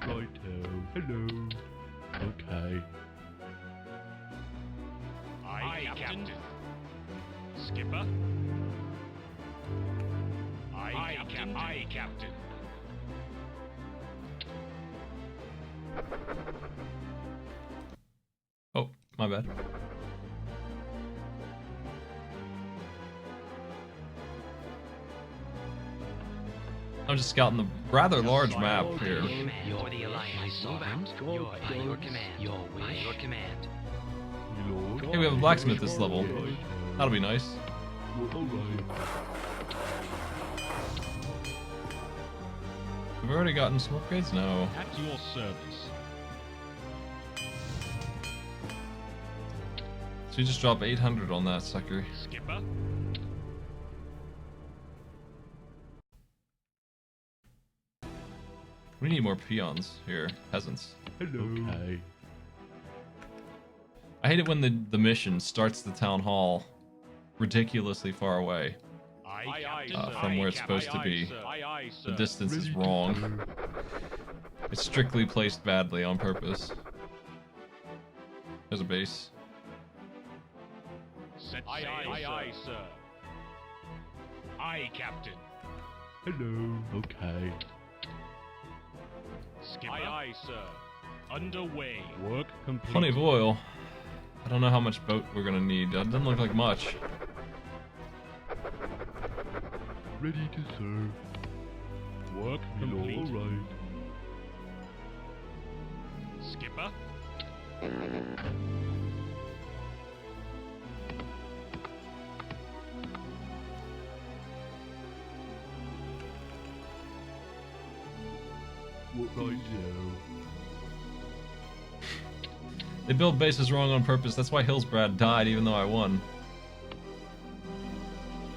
Righto. Hello. Okay. Aye, Captain. Skipper. Aye, Captain. Aye, Captain. My bad. I'm just scouting the rather large map here. You're the Alliance sovereign. You're by your command. Your wish. By your command. Lord. Hey, we have a blacksmith this level. That'll be nice. We've already gotten some upgrades? No. At your service. So you just drop 800 on that sucker. Skipper. We need more peons here. Peasants. Hello. Okay. I hate it when the mission starts the town hall ridiculously far away from where it's supposed to be. The distance is wrong. It's strictly placed badly on purpose. There's a base. Set aye, sir. Aye, Captain. Hello. Okay. Skipper. Aye, sir. Underway. Work complete. Plenty of oil. I don't know how much boat we're gonna need. That doesn't look like much. Ready to serve. Work complete. All right. Skipper. What right now? They build bases wrong on purpose. That's why Hillsbrad died, even though I won.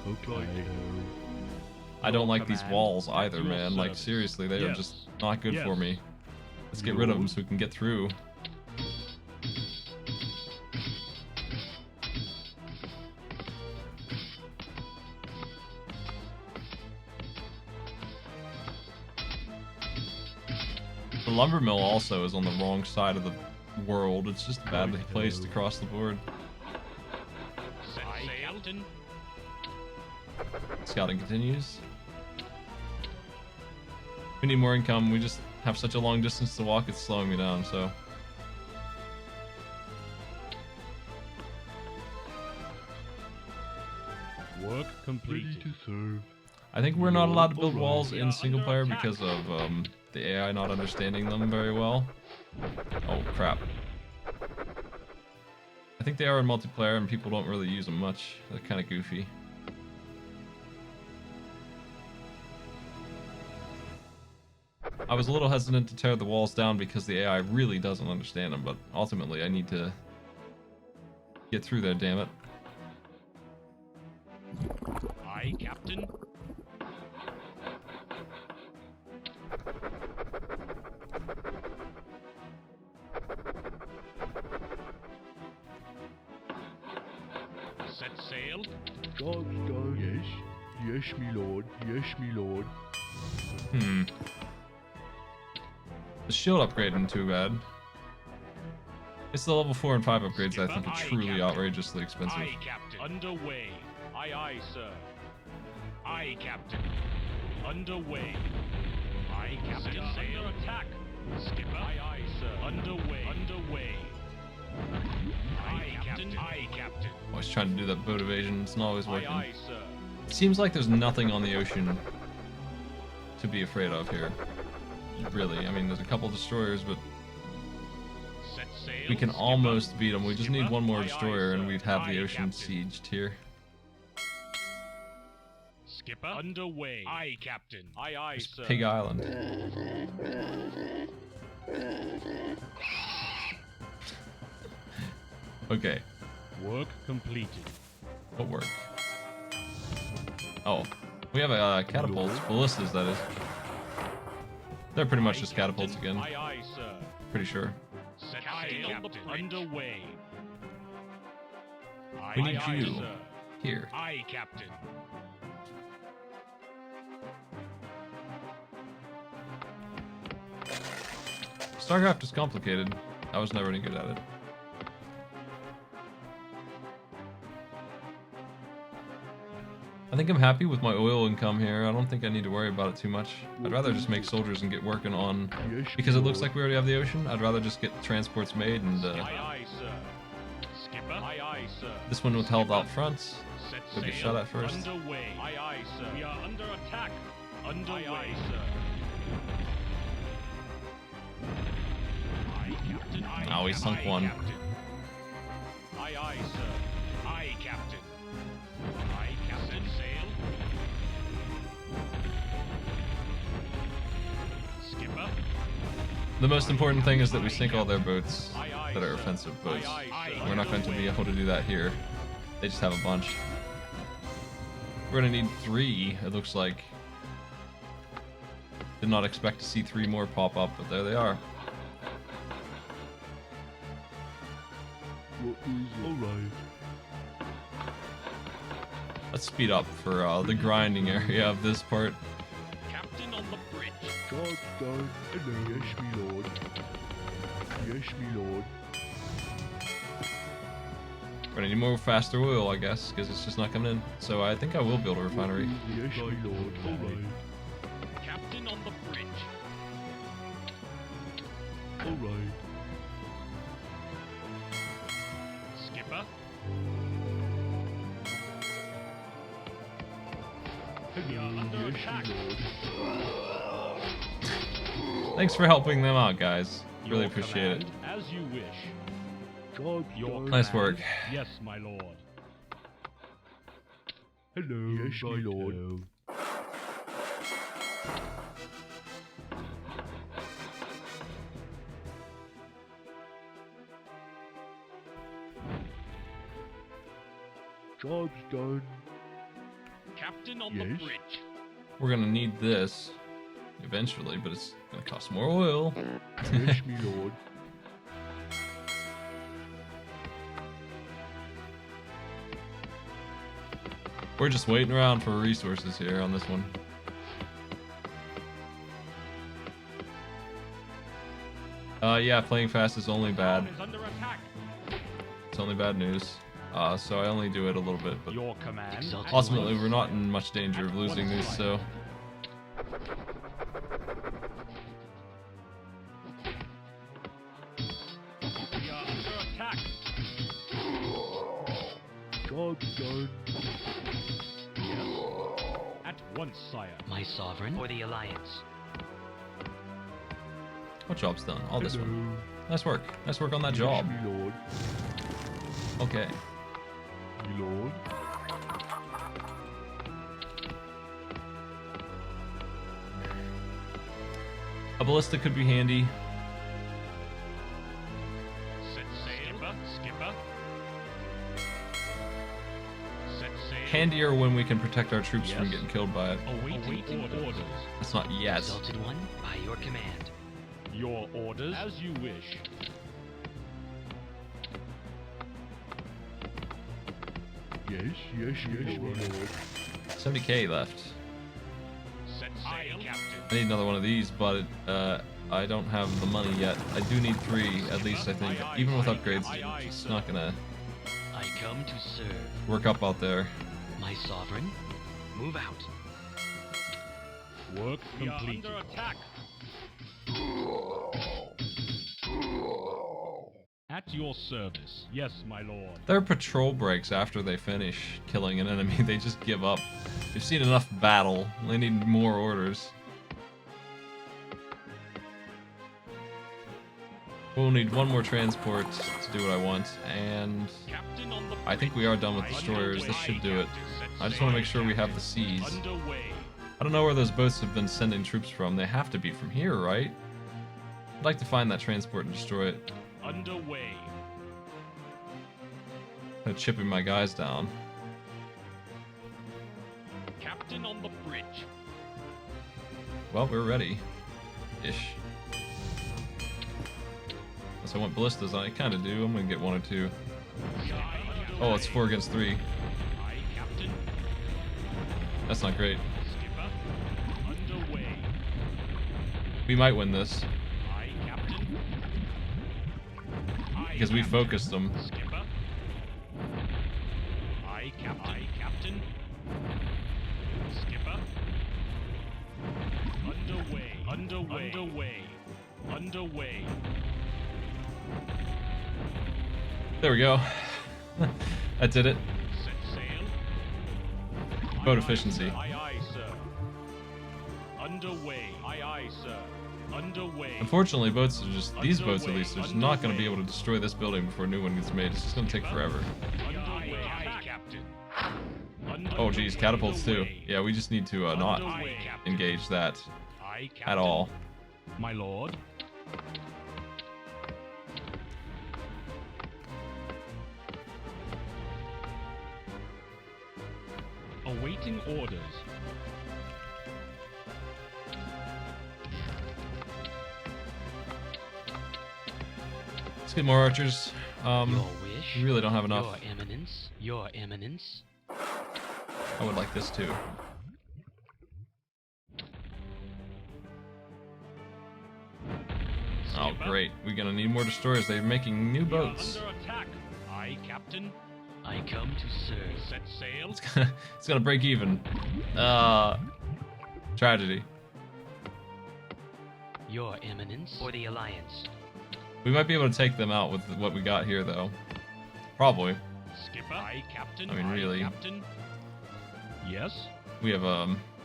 Okay. I don't like these walls either, man. Like, seriously, they are just not good for me. Let's get rid of them so we can get through. The lumber mill also is on the wrong side of the world. It's just badly placed across the board. Set sail. Captain. Scouting continues. We need more income. We just have such a long distance to walk, it's slowing me down, so. Work complete. Ready to serve. I think we're not allowed to build walls in single player because of the AI not understanding them very well. Oh crap. I think they are in multiplayer and people don't really use them much. They're kind of goofy. I was a little hesitant to tear the walls down because the AI really doesn't understand them, but ultimately I need to get through there, damn it. Aye, Captain. Set sail. Job's done. Yes. Yes, me lord. Yes, me lord. The shield upgrade isn't too bad. It's the level 4 and 5 upgrades that I think are truly outrageously expensive. Aye, Captain. Underway. Aye, aye, sir. Aye, Captain. Underway. Aye, Captain. Under attack. Skipper. Aye, aye, sir. Underway. Underway. Aye, Captain. Aye, Captain. Always trying to do that boat evasion. It's not always working. Aye, aye, sir. It seems like there's nothing on the ocean to be afraid of here. Really, I mean, there's a couple destroyers, but Set sail. we can Skipper. almost beat them. We just need Skipper. one more Aye, aye, destroyer, and sir. we'd have the Aye, ocean Captain. sieged here. Skipper. Underway. Aye, Captain. Aye, aye, There's sir. Pig Island. Okay, Work completed. what work? Oh, we have catapults, ballistas, that is. They're pretty much just catapults again. Aye, aye, sir. Pretty sure. Set sail. Underway. Aye, We need aye, you. sir. Here. Aye, Captain. StarCraft is complicated. I was never any good at it. I think I'm happy with my oil income here. I don't think I need to worry about it too much. I'd rather just make soldiers and get working on... Yes, Because it looks lord. like we already have the ocean, I'd rather just get transports made and Aye, aye, sir. aye, sir. This one was held out front. Set Took a sail. shot at first. Underway. Aye, aye, sir. We are under attack. Underway, aye, sir. Aye, Captain. Aye, Oh, he sunk Captain. one. Captain. Aye, aye, sir. Aye, Captain. Aye, Captain. Set sail. Skipper. The most important thing is that we sink all their boats that are offensive boats. We're not going to be able to do that here. They just have a bunch. We're gonna need 3, it looks like. Did not expect to see 3 more pop up, but there they are. What is it? Alright. Let's speed up for the grinding area of this part. Captain on the bridge. Job's done. Hello. Yes, me lord. Yes, me lord. We're gonna need more faster oil, I guess, because it's just not coming in. So I think I will build a refinery. Yes, me lord. Alright. Captain on the bridge. Alright. Skipper. We are Hello. under Yes, attack. me lord. Thanks for helping them out, guys. Really Your appreciate it. command, as you wish. Job's Your done. Nice command. work. Yes, my lord. Hello. Yes, my lord. Job's done. Captain on Yes? the bridge. We're gonna need this eventually, but it's gonna cost more oil. Yes, me lord. We're just waiting around for resources here on this one. Yeah, playing fast is only bad. Is under attack. It's only bad news. So I only do it a little bit, but Your command. Exalted ultimately we're not in much danger of losing these, so... We are under attack. Job's done. At once, sire. My sovereign. For the Alliance. What job's done? Oh, this one. Hello. Nice work. Nice work on that Yes, job. me lord. Okay. Me lord. A ballista could be handy. Set sail. Skipper. Set sail. Handier when we can protect our troops from Yes. getting killed by it. Awaiting orders. That's not yet. Exalted One, by your command. Your orders. As you wish. Yes, yes, me lord. 70k left. Set sail. Captain. I need another one of these, but I don't have the money yet. I do need 3, at least, I think. Even with upgrades, it's not gonna I come to serve. work up out there. My sovereign. Move out. Work completed. Under attack. At your service. Yes, my lord. Their patrol breaks after they finish killing an enemy. They just give up. They've seen enough battle. They need more orders. We'll need one more transport to do what I want, and Captain on the I think we are done with destroyers. This should do it. I just want to make sure we have the seas. Underway. I don't know where those boats have been sending troops from. They have to be from here, right? I'd like to find that transport and destroy it. Underway. I'm chipping my guys down. Captain on the bridge. Well, we're ready. Ish. Unless I want ballistas, I kind of do. I'm gonna get 1 or 2. Oh, it's 4 against 3. Aye, Captain. That's not great. Skipper. Underway. We might win this Aye, Captain. Aye, because we Captain. focused them. Skipper. Aye, Captain. Aye, Captain. Skipper. Underway. Underway. Underway. Underway. There we go. That did it. Set sail. Boat Aye, efficiency. Aye, aye, sir. Underway. Aye, aye, sir. Underway. Unfortunately, boats are just, these boats at Underway, least, are just not going to be underway. able to destroy this building before a new one gets made. It's just going to take forever. Underway, aye, Captain. Oh geez, catapults too. Underway. Yeah, we just need to not Underway, Captain. engage that Aye, at Captain. all. My lord. Awaiting orders. Let's get more archers. Your wish. We really don't have enough. Your Eminence. Your Eminence. I would like this too. Oh, Skipper. great. We're gonna need more destroyers. They're making new We are boats. under attack. Aye, Captain. I come to serve. Set sail. It's gonna break even. Tragedy. Your Eminence. For the Alliance. We might be able to take them out with what we got here, though. Probably. Skipper. Aye, Captain. I mean, Aye, really. Captain. Yes. We have,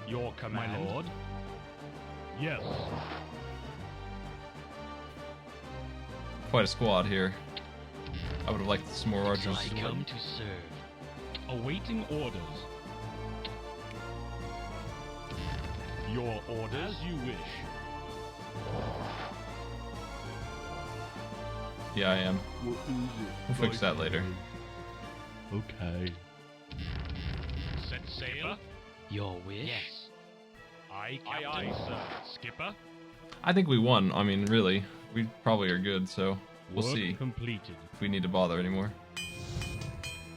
Your command. My lord. Yes. quite a squad here. I would have liked some more archers. I come to serve. Awaiting orders. Your orders. As you wish. Yeah, I am. What is it? We'll fix that later. Okay. Set sail. Your wish. Yes. Aye, Captain. Aye, aye, sir. Skipper. I think we won. I mean, really. We probably are good, so we'll Work see completed. if we need to bother anymore.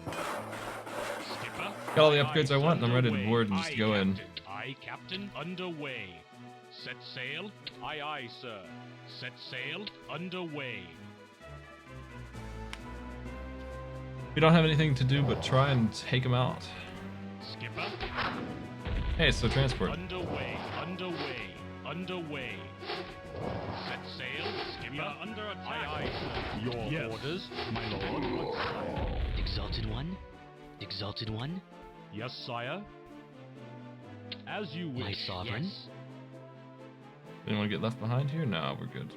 Skipper. Got all the Aye, upgrades I aye, want, and I'm ready to underway. board and just Aye, go in. Captain. Aye, Captain. Underway. Set sail. Aye, aye, sir. Set sail. Underway. We don't have anything to do but try and take them out. Skipper. Hey, so transport. Underway. Underway. Underway. Set sail. Skipper. We are under attack. Aye, aye, sir. Your orders, my lord. Exalted One. Exalted One. Yes, sire. As you wish. My sovereign. Yes. Anyone get left behind here? No, we're good.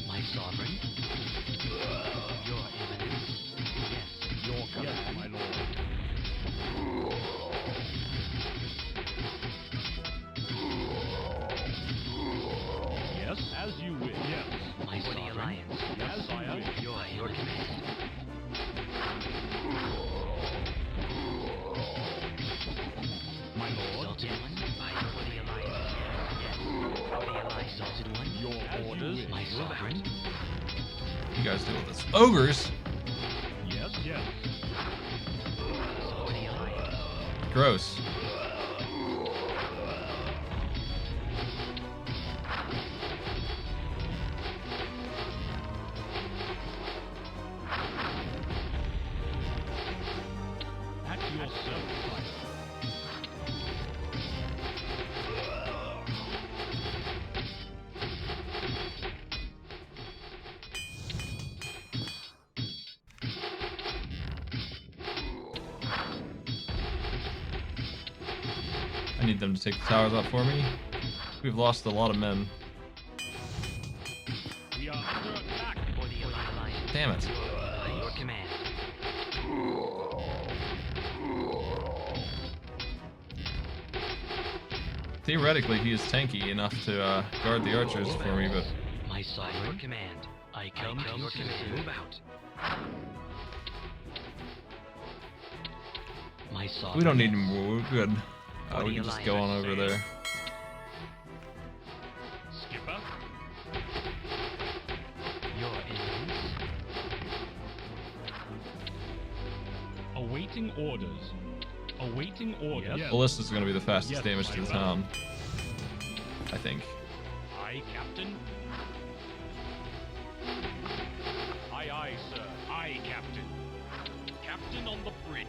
My sovereign. Your Eminence. Yes. Your command, my lord. Yes, as you wish. Yes. My For the sovereign. Alliance. Yes, sire. Your command. My lord. Exalted One. For the Alliance. Yes. For the Alliance. Exalted One. Your orders. My sovereign. You guys deal with this. Ogres? Yes, yes. For the Alliance. Gross. At your service. I need them to take the towers out for me. We've lost a lot of men. We are under attack. For the Alliance. Damn it. Your command. Theoretically, he is tanky enough to guard the archers for me, but My sovereign. Your command. I come to your command. Move out. My sovereign. we don't need him. We're good. For We the can just go on Alliance. over there. Skipper. Your Eminence. Awaiting orders. Awaiting orders. Yes. Ballista's going to be the fastest Yes, damage to the my town. I think. Aye, Captain. Aye, aye, sir. Aye, Captain. Captain on the bridge.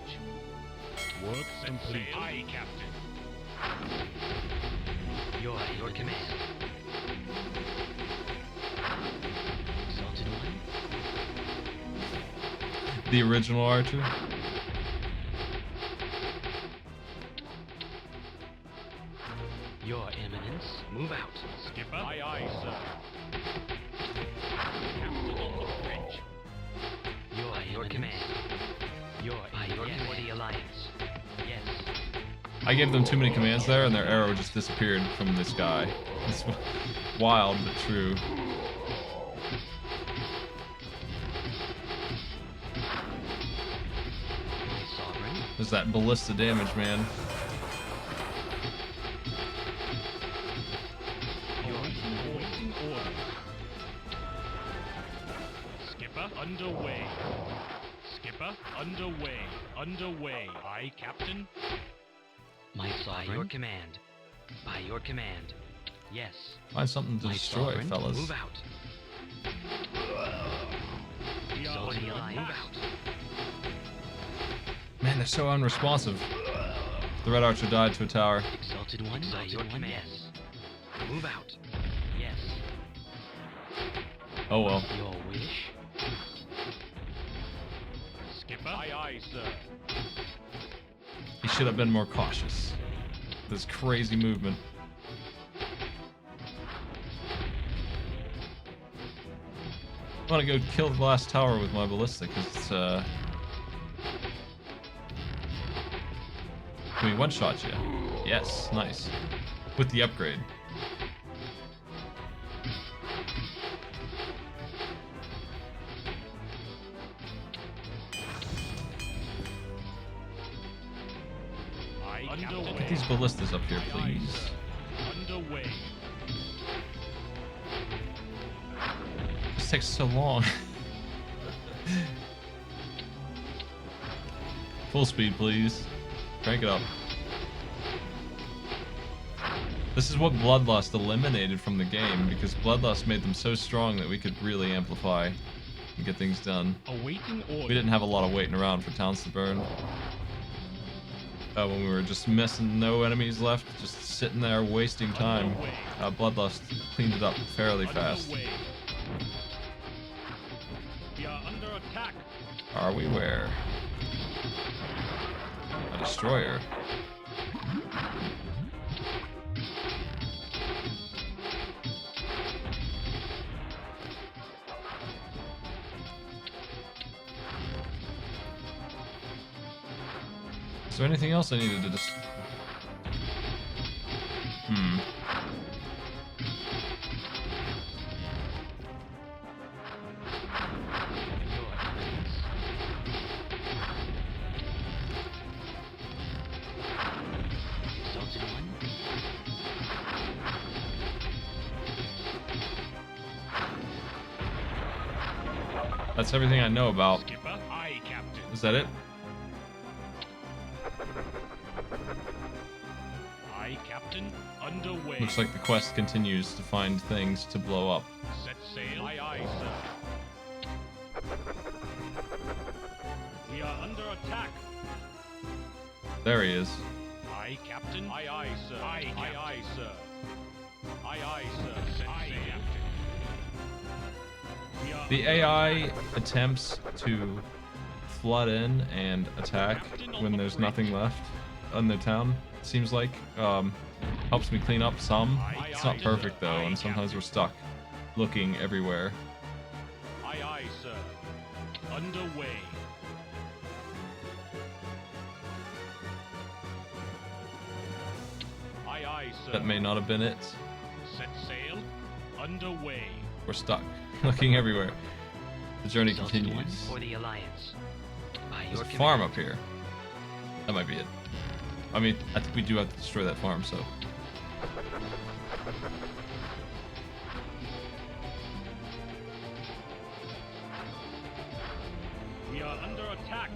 Work complete. Aye, Captain. Your command. The original archer. Your Eminence, move out. Skipper? Aye, aye, sir. Captain on the bridge. Your command. Your command for the Alliance. Yes. I gave them too many commands there, and their arrow just disappeared from the sky. It's wild but true. My sovereign. There's that ballista damage, man. Awaiting orders. Skipper, underway. Skipper, underway. Underway. Aye, Captain. My sovereign. By your command. By your command. Yes. Find something to My destroy, sovereign, fellas. move out. Exalted Alliance. Move out. Man, they're so unresponsive. The Red Archer died to a tower. Exalted One, by your command. Yes. Move out. Yes. Oh well. Your wish. Skipper? Aye, aye, sir. He should have been more cautious. This crazy movement. I want to go kill the last tower with my ballista, because it's, Can we one-shot you? Yes, nice. With the upgrade. Aye, Captain. Get these ballistas up here, please. Underway. This takes so long. Full speed, please. Crank it up. This is what Bloodlust eliminated from the game, because Bloodlust made them so strong that we could really amplify and get things done. Awaiting orders. We didn't have a lot of waiting around for towns to burn. When we were just missing no enemies left, just sitting there wasting time, Bloodlust cleaned it up fairly fast. Underway. We are under attack. Are we where? A destroyer. Is there anything else I needed to just... Your Eminence. Exalted One. That's everything I know about. Skipper? Aye, Captain. Is that it? Aye, Captain. Underway. Looks like the quest continues to find things to blow up. Set sail. Aye, aye, sir. We are under attack. There he is. Aye, Captain. Aye, aye, sir. Aye, aye, aye, sir. Aye, aye, sir. Set sail. Captain. We are The AI attempts to flood in and attack when there's nothing left in the town, seems like. Helps me clean up some. It's not perfect though, and sometimes we're stuck looking everywhere. Aye, aye, sir. Underway. Aye, aye, sir. That may not have been it. Set sail. Underway. We're stuck looking everywhere. The journey Exalted One continues. for the Alliance. By your There's a command. farm up here. That might be it. I mean, I think we do have to destroy that farm, so. We are under attack.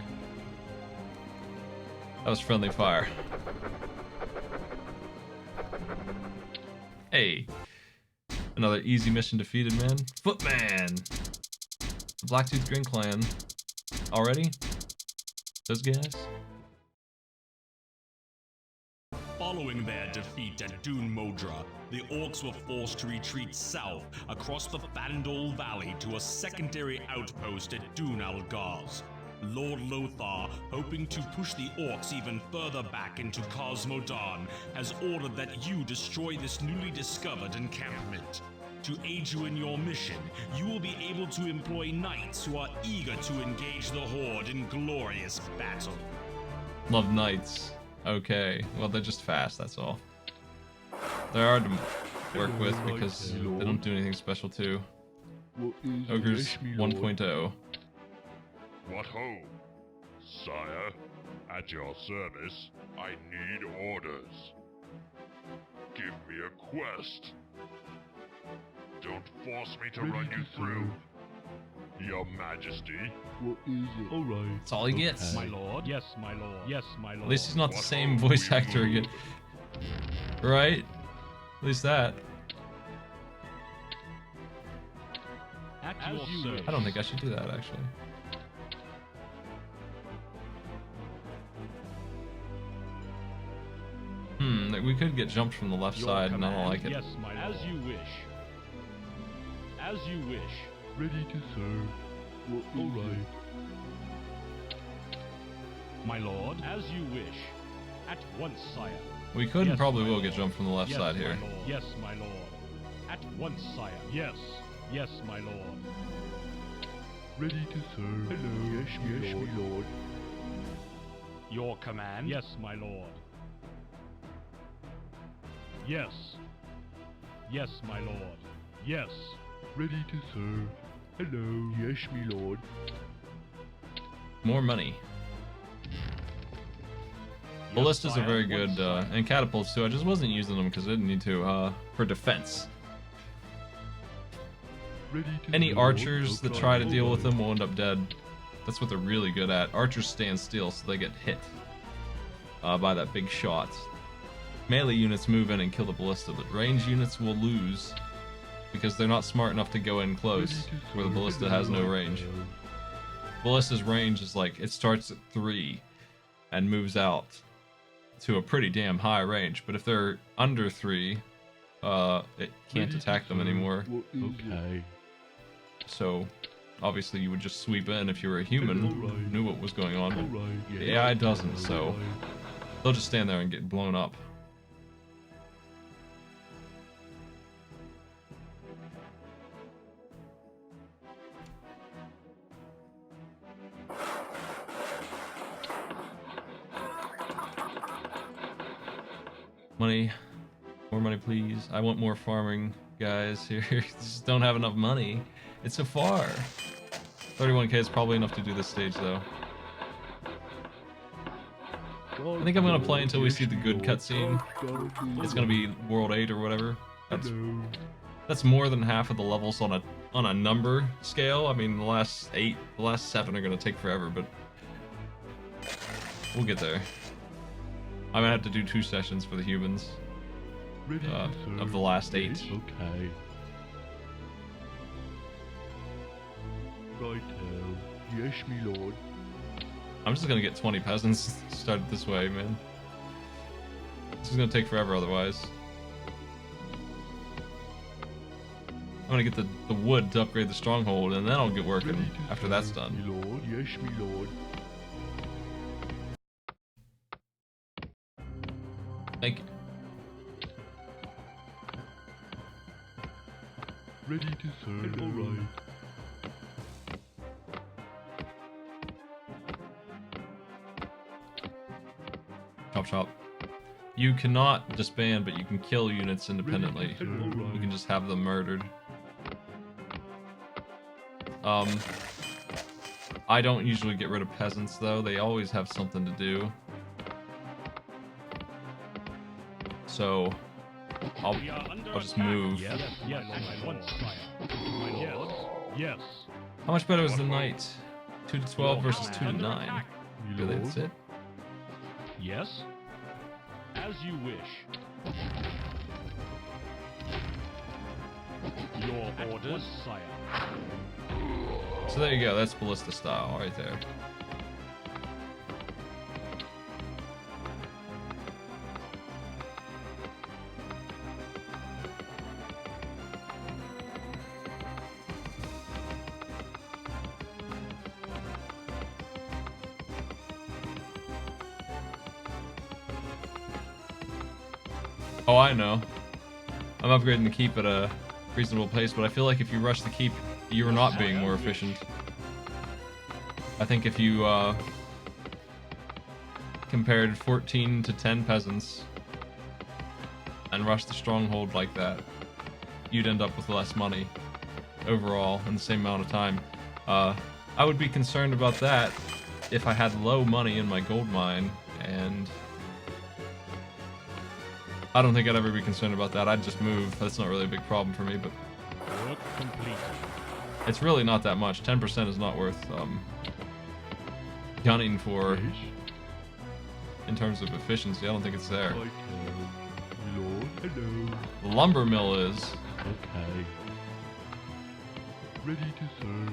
That was friendly fire. Hey. Another easy mission defeated, man. Footman! The Blacktooth Green Clan. Already? Those guys? Following their defeat at Dune Modra, the orcs were forced to retreat south across the Batol Valley to a secondary outpost at Dune Algaz. Lord Lothar, hoping to push the orcs even further back into Cosmodan, has ordered that you destroy this newly discovered encampment. To aid you in your mission, you will be able to employ knights who are eager to engage the Horde in glorious battle. Love knights. Okay, well they're just fast, that's all. They're hard to work with because they don't do anything special too. What is Ogres yes, me lord? 1.0. What ho? Sire, at your service, I need orders. Give me a quest. Don't force me to Ready run to you through. serve. Your Majesty. What is it? Alright. That's all he gets. My lord. Yes, my lord. Yes, my lord. At least he's not the What same ho, voice we actor move. again. Right? At least that. At your service. I don't think I should do that actually. We could get jumped from the left Your side and I don't command. like it. Yes, my lord. As you wish. As you wish. Ready to serve. What alright. My lord. As you wish. At once, sire. We could and Yes, probably my will lord. get jumped from the left Yes, side my here. lord. Yes, my lord. At once, sire. Yes. Yes, my lord. Ready to serve. Hello. Yes, yes, me lord. Your command. Yes, my lord. Yes. Yes, my lord. Yes. Ready to serve. Hello. Yes, me lord. More money. Yes, Ballistas are sire. very At good, once, sire. and catapults too. I just wasn't using them because I didn't need to, for defense. Ready to Any serve. archers that Okay. try to deal with Alright. them will end up dead. That's what they're really good at. Archers stand still so they get hit by that big shot. Melee units move in and kill the ballista, but range units will lose because they're not smart enough to go in close where the ballista has no range. Ballista's range is like, it starts at 3 and moves out to a pretty damn high range, but if they're under 3, it can't Ready to attack them serve. anymore. What is it? Okay. So obviously you would just sweep in if you were a human who Alright. knew what was going on. Alright. The AI doesn't, so Alright. they'll just stand there and get blown up. Money. More money, please. I want more farming, guys. Here, just don't have enough money. It's so far. 31k is probably enough to do this stage, though. I think I'm gonna play until we see the good cutscene. It's gonna be World 8 or whatever. That's more than half of the levels on a number scale. I mean, the last 7 are gonna take forever, but we'll get there. I'm gonna have to do 2 sessions for the humans Ready to serve. of the last 8. Yes, okay. Righto. Yes, me lord. I'm just gonna get 20 peasants started this way, man. This is gonna take forever otherwise. I'm gonna get the wood to upgrade the stronghold, and then I'll get working Ready to after that's serve, done. Me lord. Yes, me lord. Thank you. Ready to serve. Alright. Chop chop. You cannot disband, but you can kill units independently. Ready to serve. You Alright. can just have them murdered. I don't usually get rid of peasants though. They always have something to do. So I'll We are under just attack. move. Yes, yes, my lord. My lord. Yes. How much better is the knight? 2 to 12 versus 2 to Under 9. attack. Me Really, lord. that's it? Yes. As you wish. Your orders, sire. So there you go. That's ballista style right there. Oh, I know. I'm upgrading the keep at a reasonable pace, but I feel like if you rush the keep, you're not being more efficient. I think if you compared 14 to 10 peasants and rushed the stronghold like that, you'd end up with less money overall in the same amount of time. I would be concerned about that if I had low money in my gold mine, and I don't think I'd ever be concerned about that. I'd just move. That's not really a big problem for me, but Work completed. it's really not that much. 10% is not worth gunning for Yes. in terms of efficiency. I don't think it's there. Right now. Lord, hello. The lumber mill is. Okay. Ready to serve.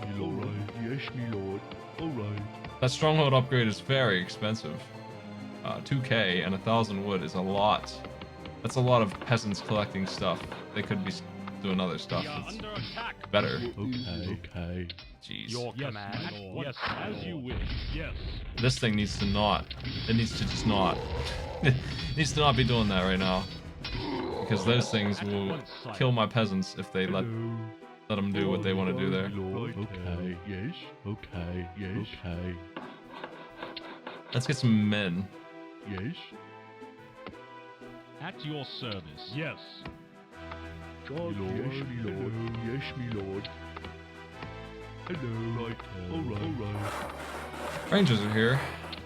Me lord. Alright, yes, me lord. Alright. That stronghold upgrade is very expensive. 2k and 1,000 wood is a lot. That's a lot of peasants collecting stuff. They could be doing other stuff We are that's under attack. better. Okay, okay. Jeez. Your command. Yes, as you wish. Yes. This thing needs to not. It needs to just not. It needs to not be doing that right now. Because those things will kill my peasants if they let Hello. them do what they want to do there. Lord, okay, yes, okay, yes, okay, Let's get some men. yes. At your service. Yes. God, yes, me lord, yes, me lord. Hello, right, alright. Rangers are here.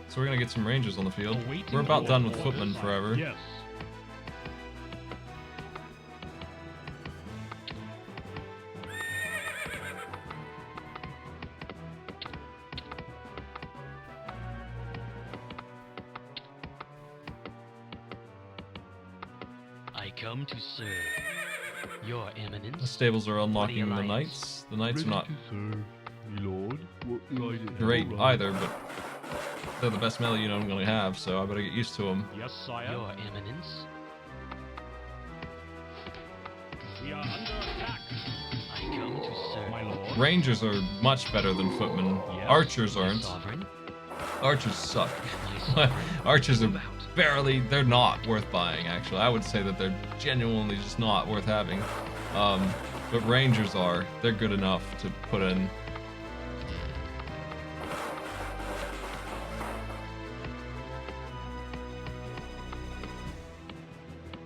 So we're gonna get some rangers on the field. Awaiting We're about done with orders. footmen forever. Yes. I come to serve. Your The Eminence. stables are unlocking the Alliance. knights. The knights are Ready not to serve, me lord. What is it? great Alright. either, but they're the best melee unit I'm gonna have, so I better get used to them. Yes, sire. Your Eminence. We are under attack. I come to serve. My lord. Rangers are much better than footmen. Yes. Archers My aren't. sovereign. Archers suck. My sovereign. Archers are Move out. they're not worth buying, actually. I would say that they're genuinely just not worth having. But Rangers are. They're good enough to put in.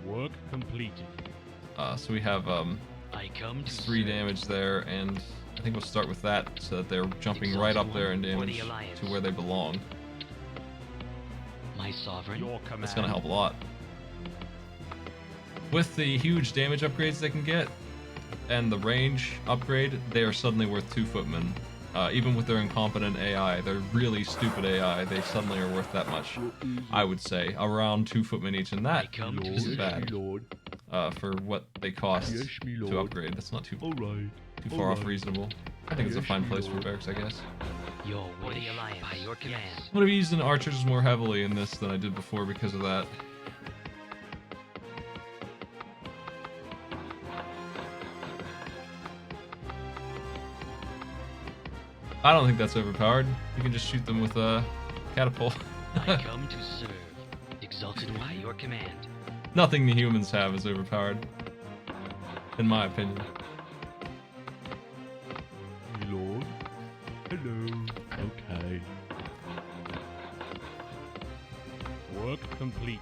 Work completed. So we have I come to 3 serve. damage there, and I think we'll start with that so that they're jumping right up there in damage to where they belong. My sovereign. Your command. That's gonna help a lot. With the huge damage upgrades they can get, and the range upgrade, they are suddenly worth 2 footmen. Even with their incompetent AI, their really stupid AI, they suddenly are worth that much. What is it? I would say around 2 footmen each, and I that come to Lord, isn't serve. yes, bad me lord. for what they cost Yes, me to lord. upgrade. That's not too Alright. far off alright. reasonable. I think it's a Yes, fine me place for lord. barracks, I guess. Your wish. The Alliance. By your command. I'm gonna be using archers more heavily in this than I did before because of that. I don't think that's overpowered. You can just shoot them with a catapult. I come to serve. Exalted by your command. Nothing the humans have is overpowered, in my opinion. Me lord. Hello. Okay. Work completed.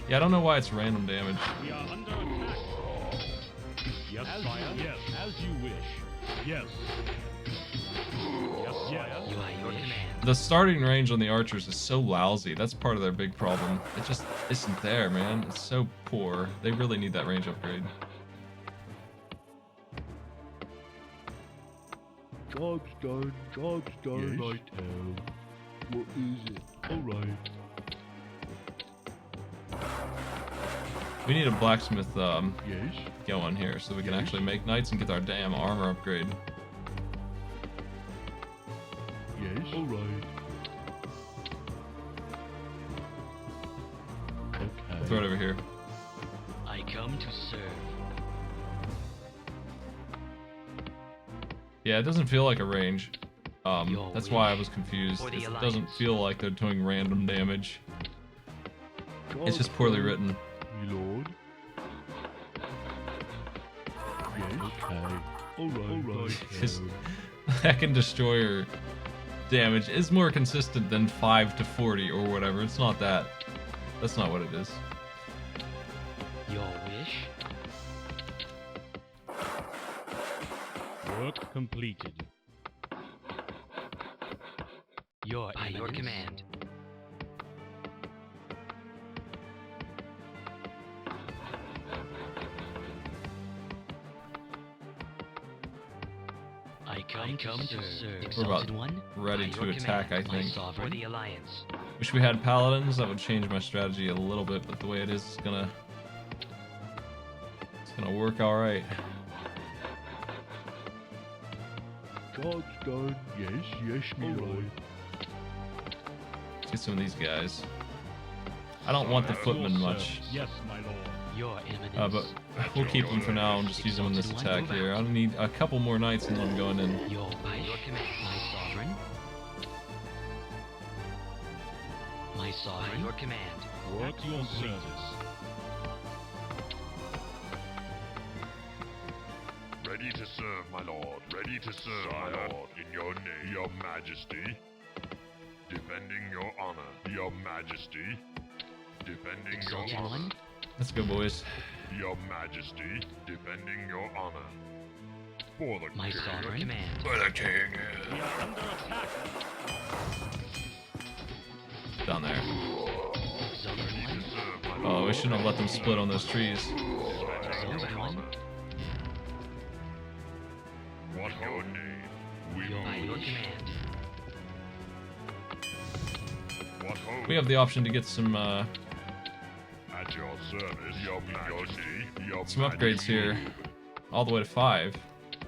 Yeah, I don't know why it's random damage. We are under attack. Yes, sire. Yes, as you wish. Yes. Yes, sire. You are your command. The starting range on the archers is so lousy. That's part of their big problem. It just isn't there, man. It's so poor. They really need that range upgrade. Job's done. Job's done. Yes. Right now. What is it? Alright. We need a blacksmith Yes. going here so we can actually make knights and get our damn armor upgrade. Yes. Alright. Okay. Throw it over here. I come to serve. Yeah, it doesn't feel like a range. Your That's why I wish was confused. for the It doesn't Alliance. feel like they're doing random damage. It's just poorly written. My lord. Yes. Okay. Alright. His Heckin' Destroyer damage is more consistent than 5 to 40 or whatever. It's not that. That's not what it is. Your wish? Work completed. By your command. I come to serve. We're about Exalted One, ready by to your attack, command, I my think. sovereign. For the Alliance. Wish we had paladins. That would change my strategy a little bit, but the way it is, it's gonna work all right. Job's done. Yes, my lord. Let's get some of these guys. I don't want the footmen much, Yes, my lord. Your Eminence. but we'll keep them for now and just use them in this attack here. I need a couple more knights and then I'm going in. By your command, my sovereign. My sovereign. By your command. Work your service. Ready to serve, my lord. Ready to serve, my lord. In your name, your majesty. Defending your honor, your majesty. Defending Exalted your honor. One. Let's go, boys. Your majesty. Defending your honor. For the My king. sovereign. Command. For the king. We are under attack. Down there. Exalted Ready One. to serve, my Oh, we lord. shouldn't have let them split on those trees. Defending Exalted your One. honor. What your name? We By your move. command. What hope? We have the option to get some At your service, your majesty. Your some upgrades here, all the way to 5,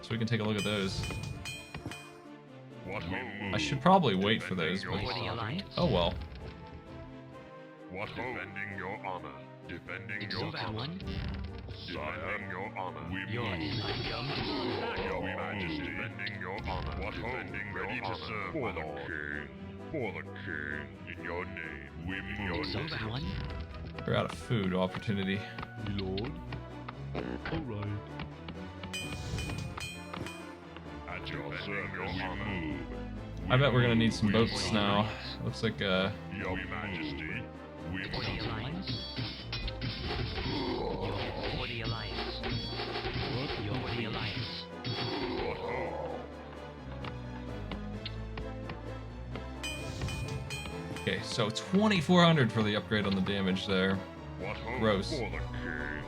so we can take a look at those. What hope? I should probably wait for those, Defending but For the Alliance. oh well. What hope? Defending your honor. Defending your Exalted honor. One. Defending your honor. We Your move. Eminence. I come to serve. Your majesty. Defending your honor. What defending ready to serve for the king. For the king. In your name. We move. Exalted One. We're out of food opportunity. My lord. Alright. At your service. Your honor. I bet we're gonna need some boats now. Looks like Your majesty. We For the move. Alliance. For the Alliance. Your for the Alliance. What hope? okay, so 2,400 for the upgrade on the damage there. What hope? Gross. For the king.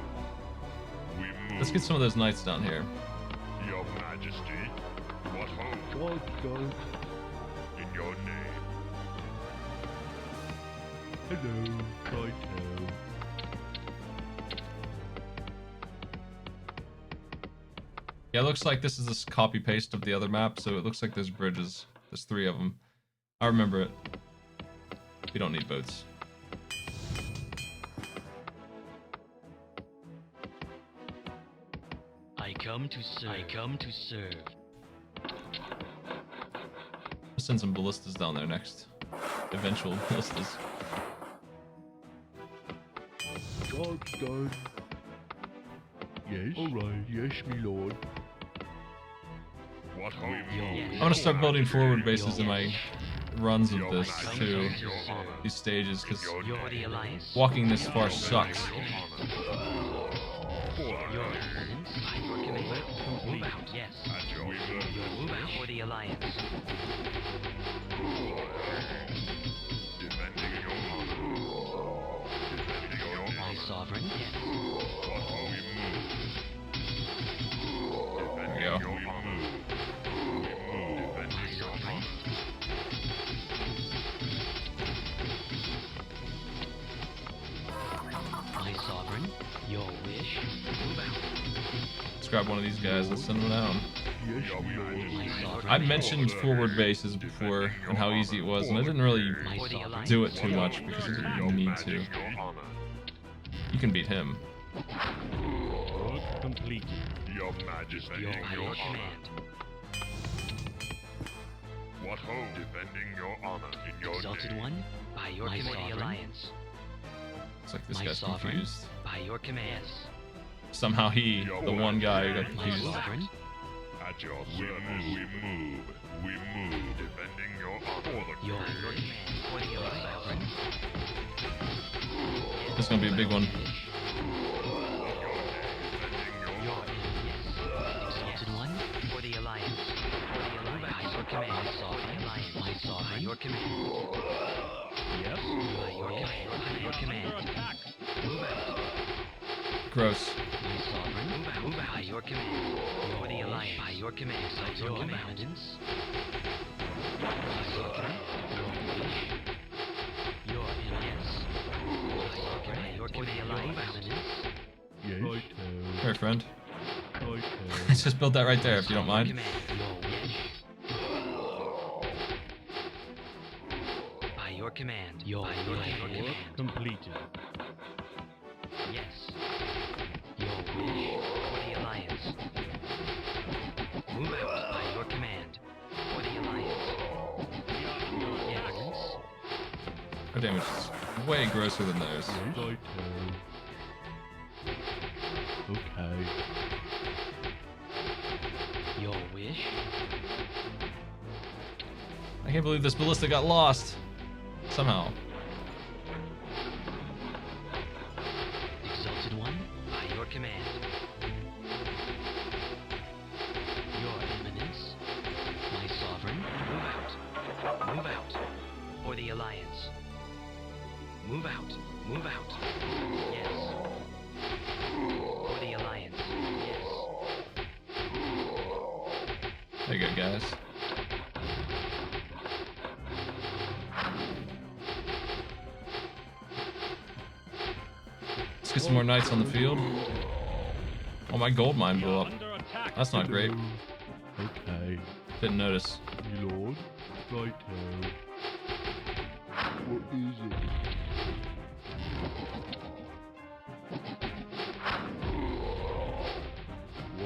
We move. Let's get some of those knights down here. Your majesty. What hope? Job's done. In your name. Hello. Righto. Yeah, it looks like this is a copy paste of the other map, so it looks like there's bridges. There's 3 of them. I remember it. We don't need boats. I come to serve. I come to serve. We'll send some ballistas down there next. Eventual ballistas. Job's done. Yes. Alright. Yes, my lord. What hope? I'm gonna start building forward bases in my runs of this too. Your honor. These stages, because Your for the Alliance. walking this far sucks. Your Eminence. By your command. Move out. Yes. At your service. Move out for the Alliance. Defending your honor. Defending your My honor. sovereign. Yes. What hope? We move. There we Defending go. your honor. We move. My Defending your sovereign. honor. My sovereign. Your wish. Move out. Let's grab one of these guys and send them down. Yes, Your my lord. My sovereign. I mentioned forward bases before and how easy it was, and I didn't really My sovereign. do it too much because I didn't need to. Your honor. You can beat him. Work completed. Your majesty. Your by Your your honor. command. What hope? Defending your honor. In your Exalted name. One. By your command. The Alliance. like this My guy's sovereign, confused. by your commands. Somehow he, the one guy who got My confused. sovereign, At your service. We move. Defending your honor. your command. For the sovereign. This is gonna be a big one. Your yes. Exalted one. For the alliance. For the alliance. By your command. My sovereign. Alliance. My sovereign. By your command. Yes? By your command. By your command. Under attack. Move out. Gross. My sovereign. Move out. Move out. By your command. For the alliance. By your command. Exalt your commandants. My sovereign. Your yes. By your command. Alliance. Yes, Here, friend. I Let's just build that right there, if you don't mind. Command. Your wish. By your command. Your command. Work completed. Yes. Your wish for the alliance. Move out by your command for the alliance. Yes. Our damage is way grosser than theirs. Okay. Your wish. I can't believe this ballista got lost. Somehow. Exalted one, by your command. Your eminence, my sovereign, move out. Move out. For the alliance. Move out. Move out. Yes. For the alliance. Yes. There you go, guys. Let's get some more knights on the field. Oh, my gold mine blew up. Under attack. That's not great. Okay. Didn't notice. My lord. Righto. What is it?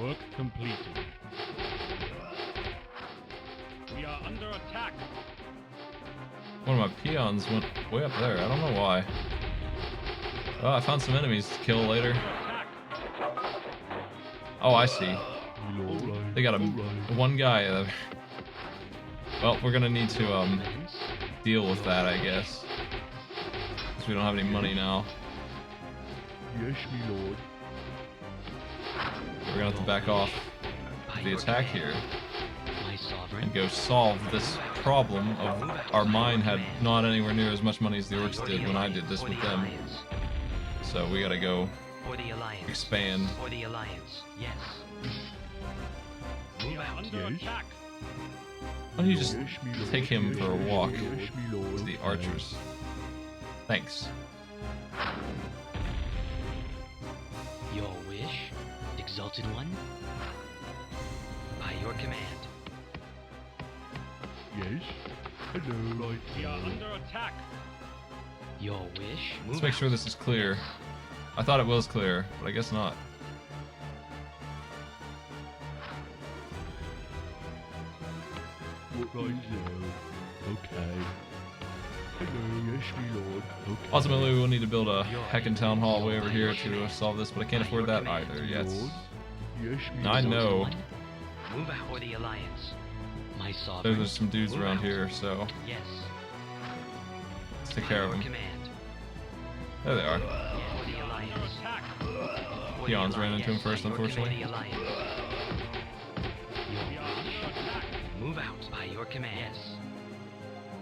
Work completed. We are under attack. One of my peons went way up there. I don't know why. Oh, I found some enemies to kill later. Attack. Oh, I see. My lord. They got a one guy. Well, we're gonna need to deal with that, I guess. Because we don't have any money now. Yes, my lord. We're gonna have to back off the attack here My sovereign. and go solve this problem of our mine had not anywhere near as much money as the orcs did when I did this with them. So we gotta go For the alliance. expand. For the alliance. Yes. We Move are out. under Yes. attack. Why don't you just Yes, my lord. take him for a walk Yes, my lord. to the archers? Thanks. Your wish, exalted one. By your command. Yes. Hello. We are Righto. under attack. Your wish. Let's make sure this is clear. I thought it was clear, but I guess not. Righto. Okay. Hello. Yes, my lord. Okay. Ultimately, we'll need to build a heckin' town hall way over here to solve this, but I can't afford that either yet. Yes, Now I my lord. know Move out for the alliance. My sovereign. there's some dudes Move around out. here, so Yes. let's take By care of your them. command. There they are. For the Under alliance. attack. For the Peons ran alliance. into him first, By your unfortunately. command. For the alliance. Your We are under attack. Move out by your command. Yes.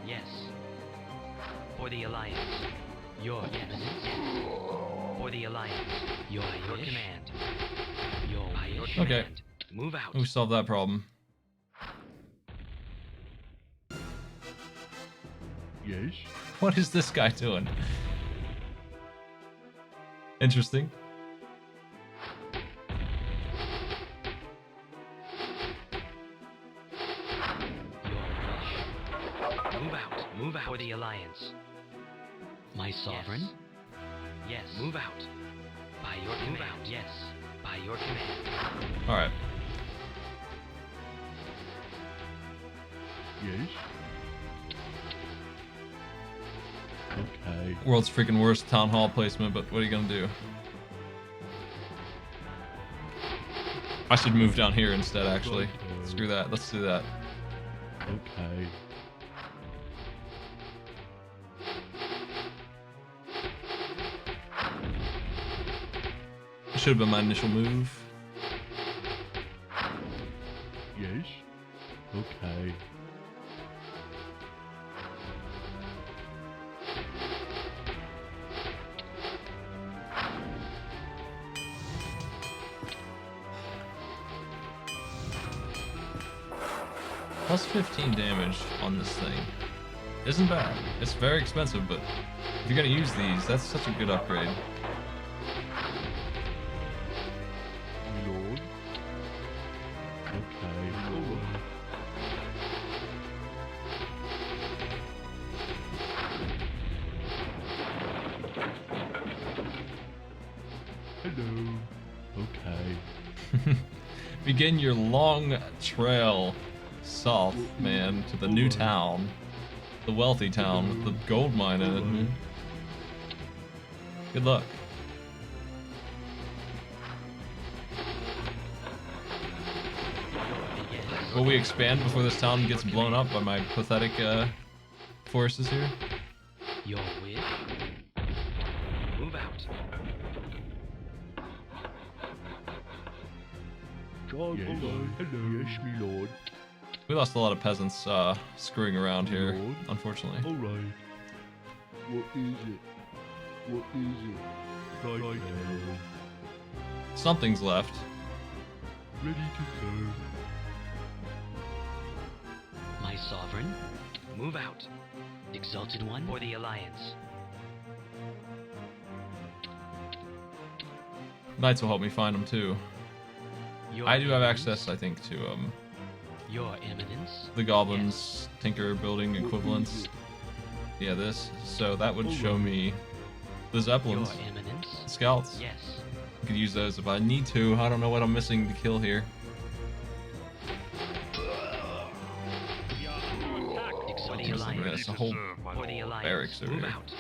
Yes. For the alliance. Your eminence. For the alliance. Your command. Your by your command. Okay. Move out. We solved that problem. Yes. What is this guy doing? Interesting. Your wish. Move out. Move out. For the alliance. My sovereign. Yes. Move out. By your command. Yes. By your command. All right. Yes. Okay. World's freaking worst town hall placement, but what are you gonna do? I should move down here instead, actually. Screw that. Let's do that. Okay. Should have been my initial move. Yes. Okay. Plus 15 damage on this thing. Isn't bad. It's very expensive, but if you're gonna use these, that's such a good upgrade. My lord. Okay. Alright. Hello. Okay. Begin your long trail south, man, to the new town. The wealthy town with the gold mine in it, man. Good luck. Will we expand before this town gets blown up by my pathetic forces here? Your wish? Move out. John, Yes. alright. Hello. Yes, me lord. We lost a lot of peasants screwing around here, Lord. unfortunately. Alright. What is it? What is it? Right now. Something's left. Ready to serve. My sovereign? Move out. Exalted One for the Alliance. Knights will help me find them too. Your I do have Eminence? access, I think, to Your Eminence? the goblins' tinker building equivalents. Yeah, this. So that would show me the Your zeppelins, Eminence? scouts. Yes. I could use those if I need to. I don't know what I'm missing to kill here. For the Seems like Alliance. there's a whole serve, my For the lord. Alliance. barracks over Move here. out.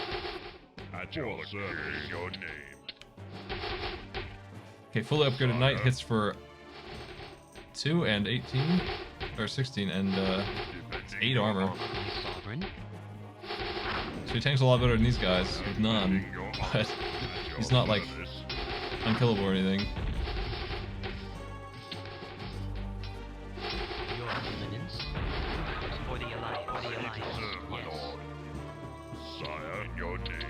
At your service in your name. Okay, fully upgraded knight hits for 2 and 18, or 16 and Defending 8 your armor. honor. My sovereign? So he tanks a lot better than these guys with none, Defending your honor. but At your he's not like service. unkillable or anything. Your Eminence? For the Alliance. For the Ready to Alliance. serve, my Yes. lord. Sire, in your name.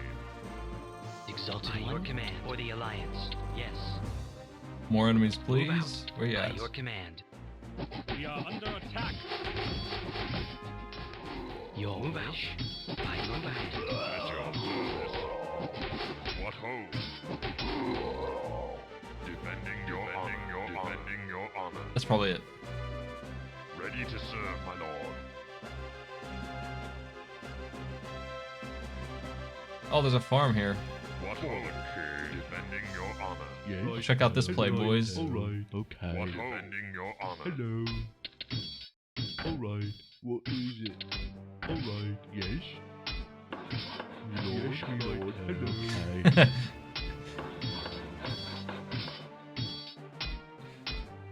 Exalted One? Your command. For the Alliance. Yes. More enemies, Move please. out. Where you By at? your command. We are under attack. Your wish? By your command. At your service. What ho? Defending your honor. Defending your honor. That's probably it. Ready to serve, my lord. Oh, there's a farm here. What ho? Defending your honor. Yes. Check out this play, Alright, boys. Alright. Okay. What ho? Defending your honor. Hello. Alright. What is it? Alright. Yes. Me lord. Yes, me lord. Hello. Okay.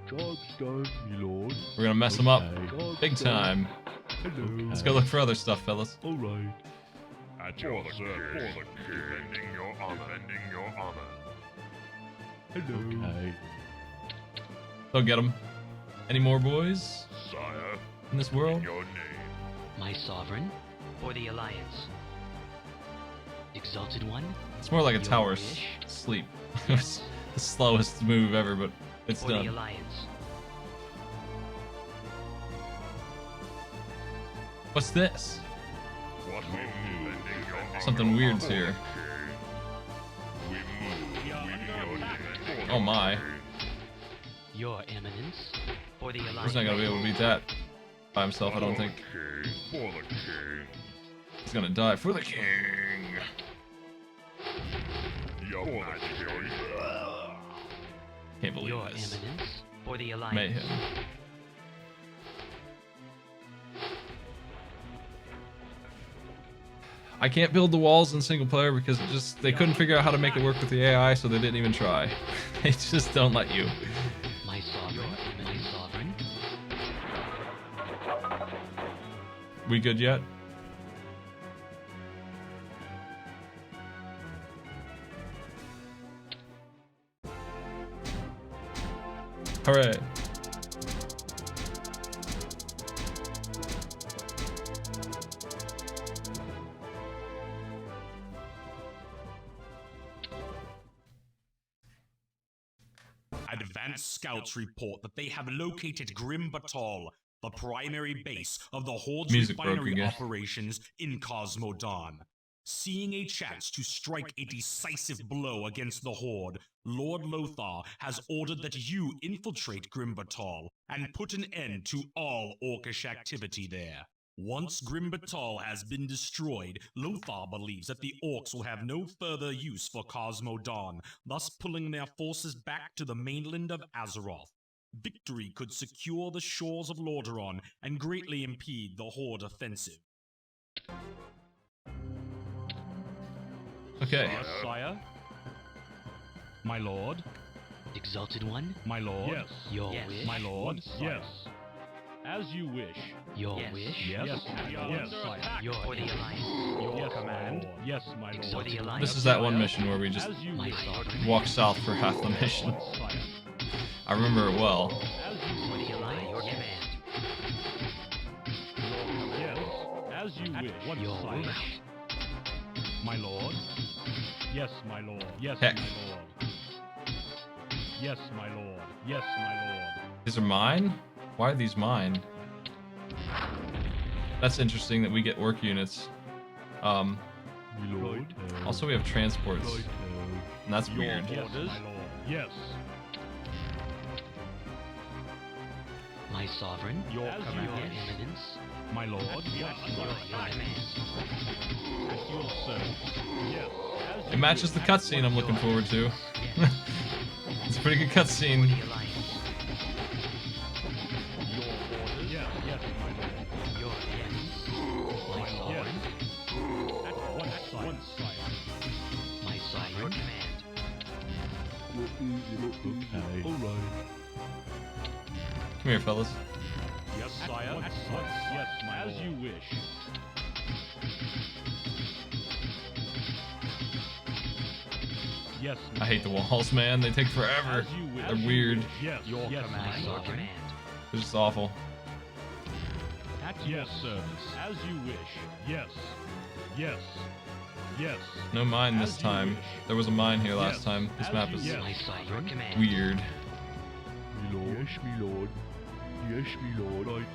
Job's done, me lord. We're gonna mess them up Job's big done. time. Hello. Let's go look for other stuff, fellas. Alright. At your service. Defending your honor. Defending your honor. Hello. Okay. Don't get them. Any more boys Sire, in this in world? your name. My sovereign? For the Alliance. Exalted One? It's more like a Your tower wish? sleep. Yes. The slowest move ever, but it's For the done. Alliance. What's this? What ho? Defending your honor. Something weird's here. We move. We are With under your attack. defending Oh my. Your Eminence? For the Alliance. He's not gonna be able to beat that by himself, I don't think. King, for the king. He's gonna die for the king. Your majesty. Can't believe Your this. Eminence? For the Alliance. Mayhem. I can't build the walls in single player because they couldn't figure out how to make it work with the AI, so they didn't even try. They just don't let you. My sovereign. My sovereign. We good yet? Hooray. Advanced scouts report that they have located Grim Batol, the primary base of the Horde's Music broke refinery again. operations in Cosmodon. Seeing a chance to strike a decisive blow against the Horde, Lord Lothar has ordered that you infiltrate Grim Batol and put an end to all Orcish activity there. Once Grim Batol has been destroyed, Lothar believes that the Orcs will have no further use for Cosmodon, thus pulling their forces back to the mainland of Azeroth. Victory could secure the shores of Lordaeron and greatly impede the Horde offensive. Okay. Yes, sire. My lord. Exalted One. My lord. Yes. Your Yes. wish. My lord. Yes. As you wish. Your Yes. wish. Yes. Yes. Sire. Your For the yes. Alliance. Your Yes, command. my lord. Yes, my For lord. the Alliance. This is that one mission where we just As you My wish. sovereign. walk south for half the mission. Sire. I remember it well. As you For wish. the Alliance. Your command. Yes. As you wish. Your Sire. wish. My lord. Yes, my lord. Yes, Heck. my lord. Yes, my lord. Yes, my lord. These are mine? Why are these mine? That's interesting that we get work units. My lord. Also we have transports, Righto. and that's Your weird. orders. My lord. Yes. My sovereign. Your Your command. eminence. My lord. Yes, Your sire. command. At your service. Yes. As It you matches the wish. cutscene I'm looking forward to. Yes. It's a pretty good For cutscene. the Alliance. Your orders. Yes, yes, my lord. Your yes. My Yes. sovereign. At once, sire. My sovereign. Your command. Okay. Alright. Come here, fellas. Yes, sire. At once, yes, my lord. As you wish. Yes, I hate the walls, man. They take forever. As you wish. They're weird. Yes. Your Yes, My command. your command. They're just awful. At your service. As you wish. Yes. Yes. Yes. No mine this As you time. wish. There was a mine here last Yes. time. This As map you is wish. My sovereign. Your command. weird. Me lord. Yes, me lord. Yes, me lord. Righto.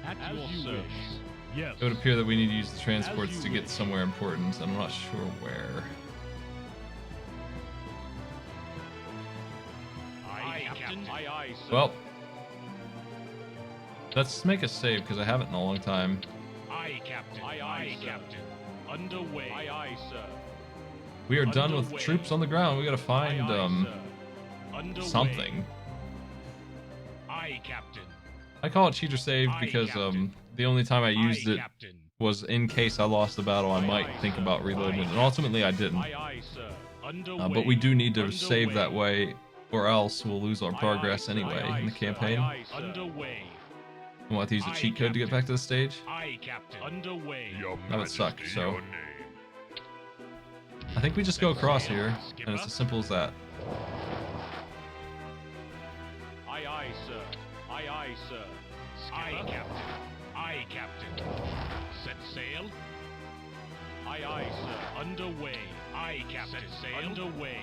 At your service. Yes. It would appear that we need to use the transports you to get wish. somewhere important. I'm not sure where. Aye, Captain. Aye, aye, sir. Well, let's make a save because I haven't in a long time. Aye, Captain. Aye, aye, Captain. Underway. Aye, aye, sir. We are done with Underway. troops on the ground. We gotta find Aye, aye, sir. Underway. something. Aye, Captain. I call it cheater save Aye, because Captain. the only time I Aye, used it Captain. was in case I lost the battle. I Aye, might aye, think sir. about reloading it, Aye, and ultimately I didn't. Aye, aye, sir. Underway. But we do need to save Underway. that way, or else we'll lose our Aye, progress aye, anyway aye, in the sir. campaign. Aye, aye, sir. Underway. We'll have to use a Aye, cheat code to get Captain. back to the stage. Aye, Captain. Underway. Your That would suck, Majesty, so- your name. I think we just go across here, and it's as simple as that. Aye, aye, sir. Aye, aye, sir. Aye, Captain. Aye, Captain. Set sail. Aye, aye, sir. Underway. Aye, Captain. Set sail. Underway.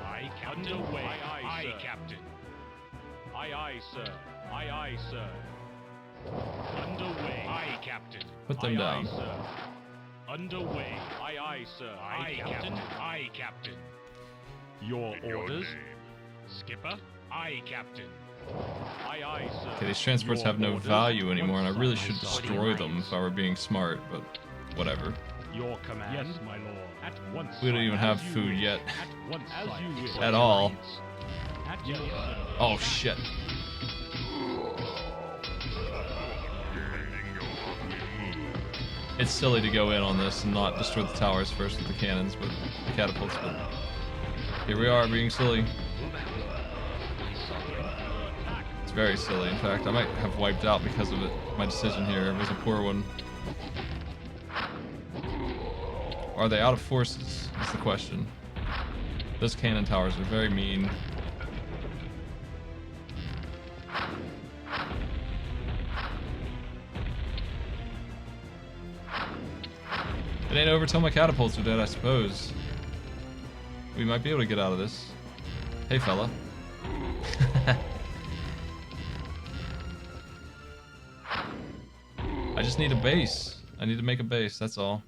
Aye, Captain. Underway. Aye, aye, sir. Captain. Aye, aye, sir. Aye, aye, sir. Underway. Aye, Captain. Put them Aye, down. Aye, sir. Underway. Aye, aye, sir. Aye, Captain. Aye, Captain. Your In your orders, name. Skipper. Aye, Captain. Aye, aye, sir. Okay, these transports Your have no orders, value anymore, and I really should My destroy them sovereign. if I were being smart, but whatever. Your command. Yes, my lord. At once. We don't even sire. have As you food wish. yet. At once. As you wish. At all. At your service. Oh shit. Defending your honor. It's silly to go in on this and not destroy the towers first with the cannons, but the catapults. But here we are being silly. It's very silly. In fact, I might have wiped out because of it. My decision here was a poor one. Are they out of forces? Is the question. Those cannon towers are very mean. It ain't over till my catapults are dead, I suppose. We might be able to get out of this. Hey, fella. I just need a base. I need to make a base, that's all.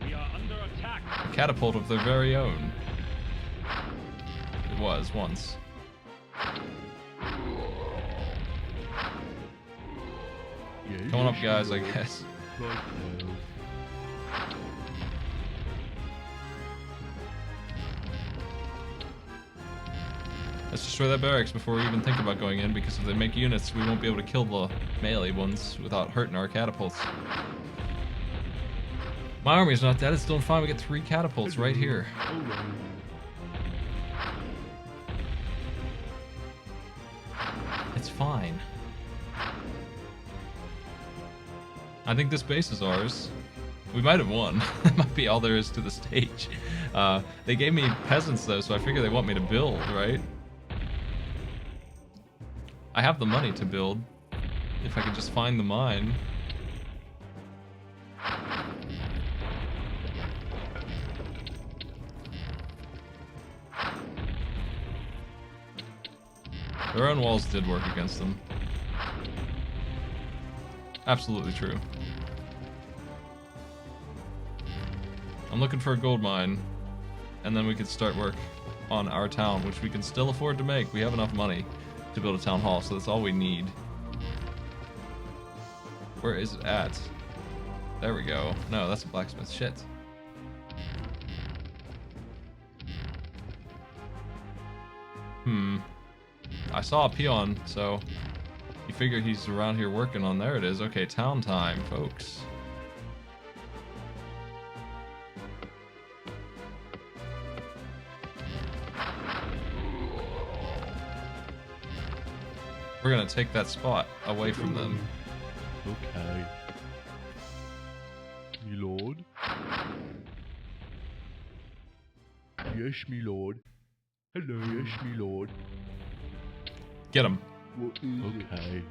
We are under attack. A catapult of their very own. It was once. Yes, Coming up, yes, guys, my I lord. guess. Right now. Let's destroy that barracks before we even think about going in, because if they make units, we won't be able to kill the melee ones without hurting our catapults. My army's not dead, it's doing fine. We get 3 catapults right here. All right. It's fine. I think this base is ours. We might have won. That might be all there is to the stage. They gave me peasants though, so I figure they want me to build, right? I have the money to build. If I could just find the mine. Their own walls did work against them. Absolutely true. I'm looking for a gold mine, and then we could start work on our town, which we can still afford to make. We have enough money to build a town hall, so that's all we need. Where is it at? There we go. No, that's a blacksmith. Shit. I saw a peon, so you figure he's around here working on. There it is. Okay, town time, folks. We're gonna take that spot away from them. Okay. Me lord. Yes, me lord. Hello. Yes, me lord. Get him. What is okay.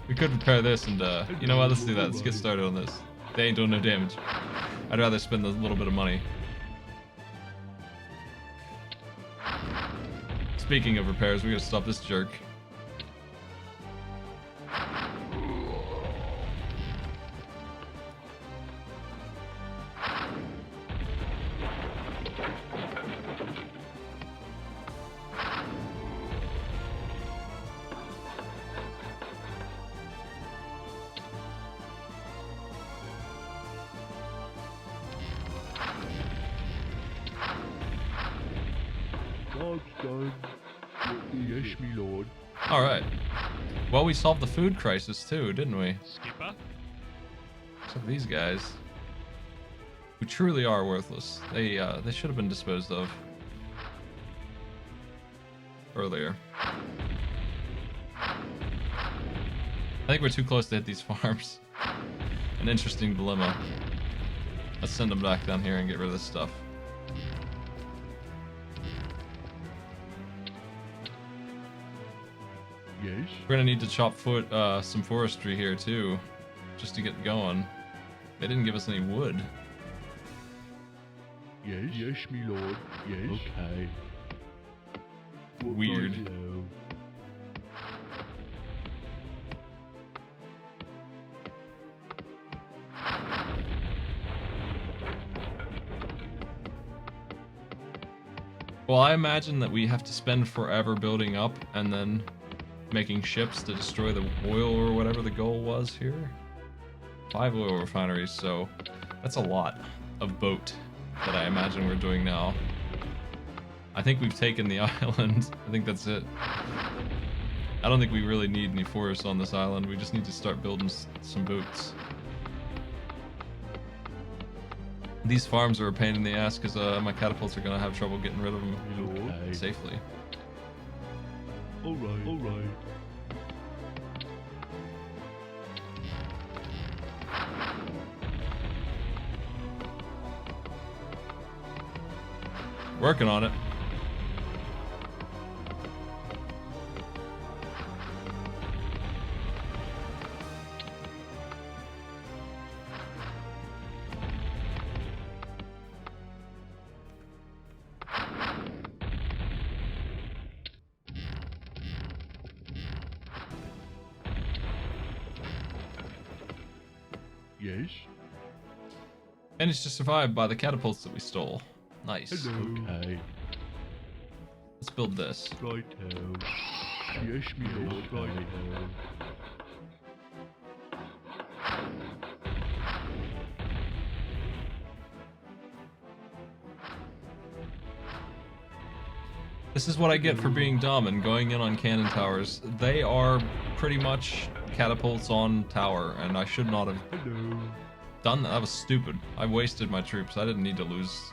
We could repair this and, you know what, let's do that. Let's get started on this. They ain't doing no damage. I'd rather spend a little bit of money. Speaking of repairs, we gotta stop this jerk. Job's done. Yes, me lord. Alright. Well, we solved the food crisis too, didn't we? Skipper? Except these guys. Who truly are worthless. They should have been disposed of. Earlier. I think we're too close to hit these farms. An interesting dilemma. Let's send them back down here and get rid of this stuff. Yes. We're gonna need to chop some forestry here too, just to get going. They didn't give us any wood. Yes. Yes, me lord. Yes. Okay. Weird. Righto. Well, I imagine that we have to spend forever building up and then making ships to destroy the oil or whatever the goal was here. 5 oil refineries, so that's a lot of boat that I imagine we're doing now. I think we've taken the island. I think that's it. I don't think we really need any forests on this island. We just need to start building some boats. These farms are a pain in the ass because my catapults are going to have trouble getting rid of them Okay. safely. Alright, alright. Working on it. Yes? Managed to survive by the catapults that we stole. Nice. Hello. Okay. Let's build this. Righto. Yes, me lord. Righto. This is what I get for being dumb and going in on cannon towers. They are pretty much catapults on tower, and I should not have Hello. done that. That was stupid. I wasted my troops. I didn't need to lose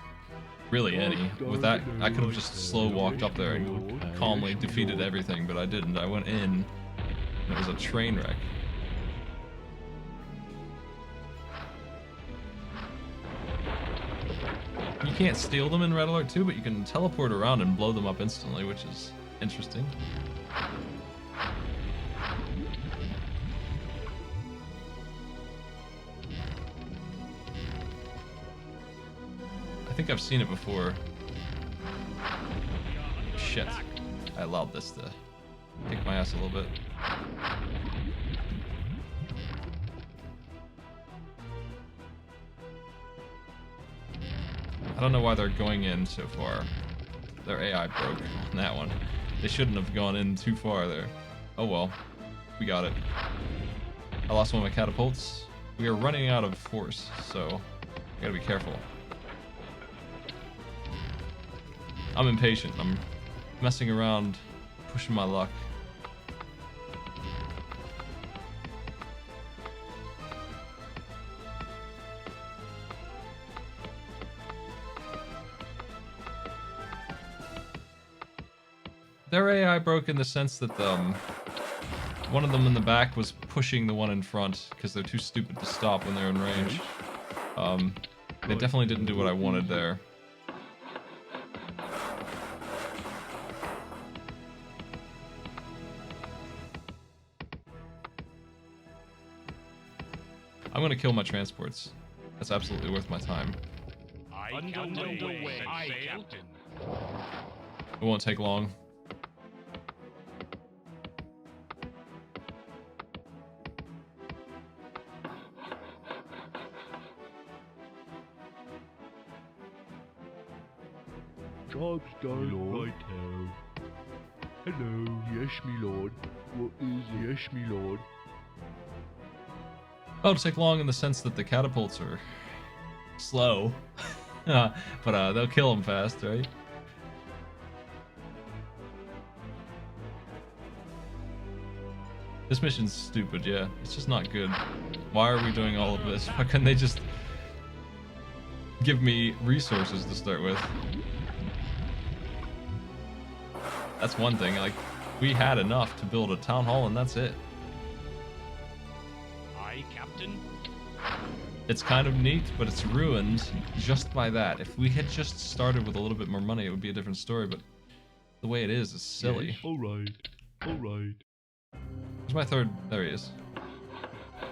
really any. With that, I could have just slow walked up there and calmly defeated everything, but I didn't. I went in, and it was a train wreck. You can't steal them in Red Alert 2, but you can teleport around and blow them up instantly, which is interesting. I think I've seen it before. Shit. I allowed this to kick my ass a little bit. I don't know why they're going in so far. Their AI broke on that one. They shouldn't have gone in too far there. Oh well. We got it. I lost one of my catapults. We are running out of force, so I gotta be careful. I'm impatient. I'm messing around, pushing my luck. Their AI broke in the sense that one of them in the back was pushing the one in front because they're too stupid to stop when they're in range. They definitely didn't do what I wanted there. I'm gonna kill my transports. That's absolutely worth my time. Underway, Captain. It won't take long. Job's done. Righto. Hello. Yes, me lord. What is it? Yes, me lord. Oh, it'll take long in the sense that the catapults are slow, but they'll kill them fast, right? This mission's stupid, yeah. It's just not good. Why are we doing all of this? Why couldn't they just give me resources to start with? That's one thing, like, we had enough to build a town hall and that's it. Aye, Captain. It's kind of neat, but it's ruined just by that. If we had just started with a little bit more money, it would be a different story, but the way it is silly. Yes. Alright. Alright. Where's my third? There he is.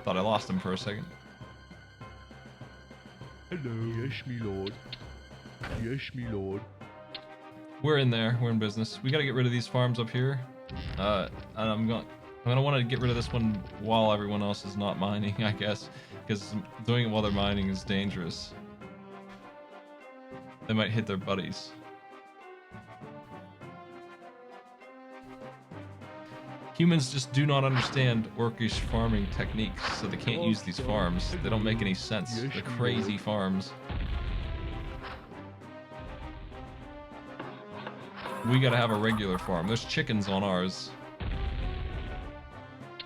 Thought I lost him for a second. Hello. Yes, me lord. Yes, me lord. We're in there. We're in business. We gotta get rid of these farms up here. And I'm gonna want to get rid of this one while everyone else is not mining, I guess, because doing it while they're mining is dangerous. They might hit their buddies. Humans just do not understand orcish farming techniques, so they can't use these farms. They don't make any sense. They're crazy farms. We gotta have a regular farm. There's chickens on ours.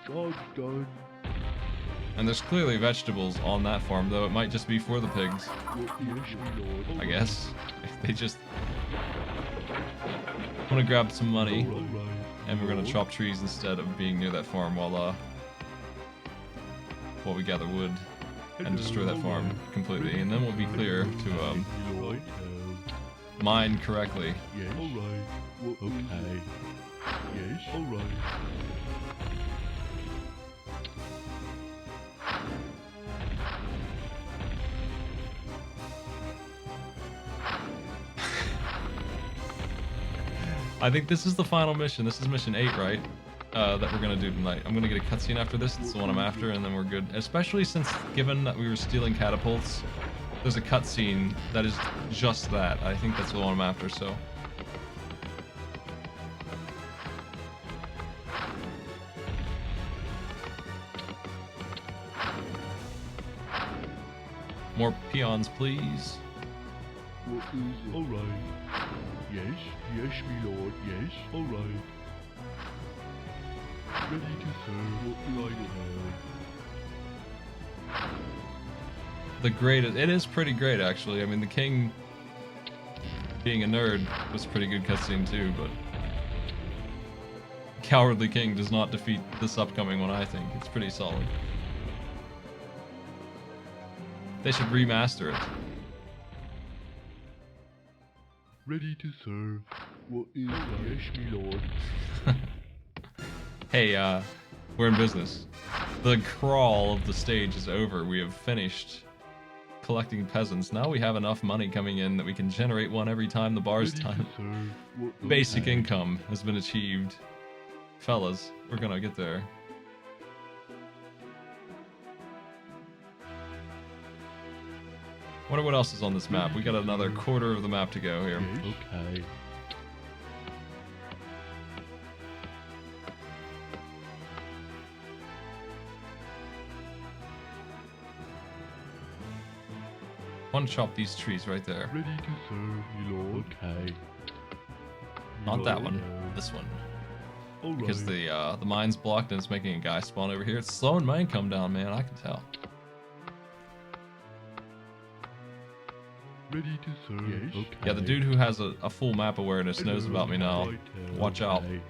Job's done. And there's clearly vegetables on that farm, though it might just be for the pigs. Yes, my lord. I guess. They just want to grab some money, All right. and we're gonna chop trees instead of being near that farm while we gather wood and destroy that farm completely, and then we'll be clear to Right. mine correctly. Yes. All right. What is Okay. it? Yes. All right. I think this is the final mission. This is mission 8, right? That we're gonna do tonight. I'm gonna get a cutscene after this. It's the one I'm after, and then we're good. Especially since, given that we were stealing catapults, there's a cutscene that is just that. I think that's the one I'm after, so. More peons, please. What is it? All right. Yes. Yes, my lord. Yes. All right. Ready to serve. What do I have? The greatest. It is pretty great, actually. I mean, the king being a nerd was a pretty good cutscene too, but Cowardly King does not defeat this upcoming one. I think it's pretty solid. They should remaster it. Ready to serve. What is that? Yes, my lord. Hey, we're in business. The crawl of the stage is over. We have finished collecting peasants. Now we have enough money coming in that we can generate one every time the bar's Ready done. to serve. What do Basic I have? income has been achieved. Fellas, we're gonna get there. Wonder what else is on this map. We got another quarter of the map to go here. Yes. Okay. Want to chop these trees right there. Ready to serve, my lord. Okay. Not that Right. one. This one. All Because right. the mine's blocked and it's making a guy spawn over here. It's slowing my income down, man. I can tell. Ready to serve. Yes. Okay. Yeah, the dude who has a full map awareness knows about me now. Watch out. Okay.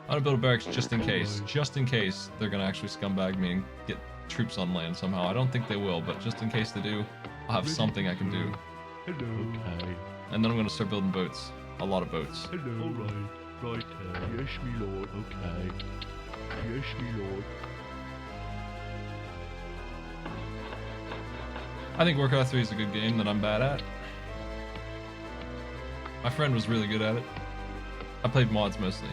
I'm gonna build a barracks just in case. Just in case they're gonna actually scumbag me and get troops on land somehow. I don't think they will, but just in case they do, I'll have something I can do. Hello. Okay. And then I'm gonna start building boats. A lot of boats. Hello. All right. Right. Yes, my lord. Okay. Yes, my lord. I think Warcraft 3 is a good game that I'm bad at. My friend was really good at it. I played mods mostly.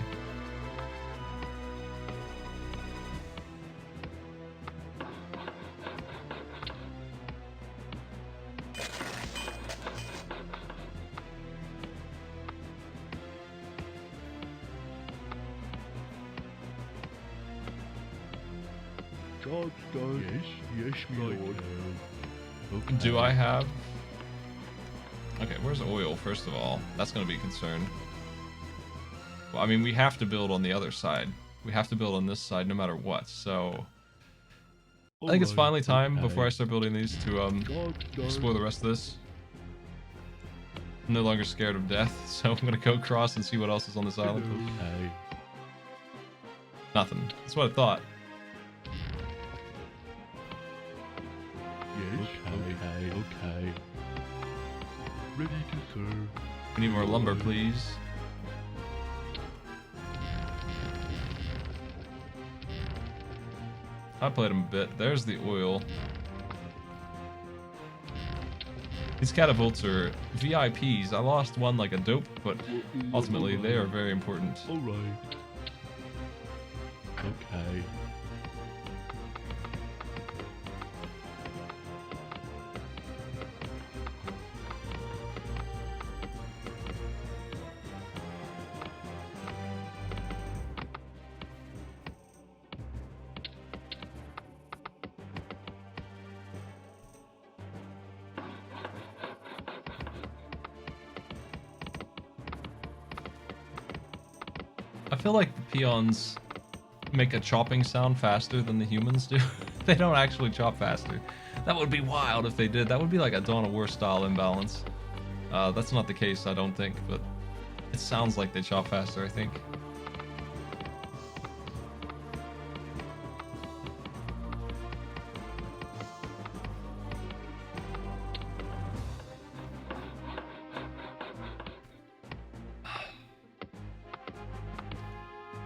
Job's done. Yes. Yes, my lord. Okay. Do I have... Okay, where's oil, first of all? That's going to be a concern. Well, I mean, we have to build on the other side. We have to build on this side no matter what, so... I think it's finally time, before I start building these, to explore the rest of this. I'm no longer scared of death, so I'm going to go across and see what else is on this island. Okay. Nothing. That's what I thought. Yes. Okay. Okay. Ready to serve. We need more lumber, please. I played him a bit. There's the oil. These catapults are VIPs. I lost one like a dope, but ultimately they are very important. All right. Okay. feel like the peons make a chopping sound faster than the humans do. They don't actually chop faster. That would be wild if they did. That would be like a Dawn of War style imbalance. That's not the case, I don't think, but it sounds like they chop faster, I think.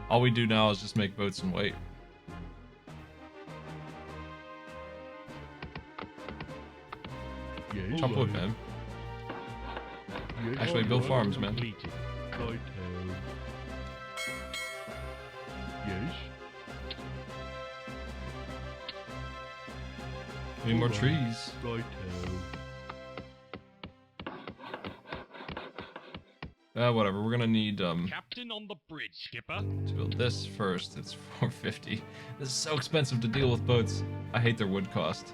All we do now is just make boats and wait. Yes. Chop wood, man. Yes. Actually, build farms, man. Completed. Right. Yes. Need more trees. Right. Whatever. We're gonna need Captain on the bridge, skipper. to build this first. It's 450. This is so expensive to deal with boats. I hate their wood cost.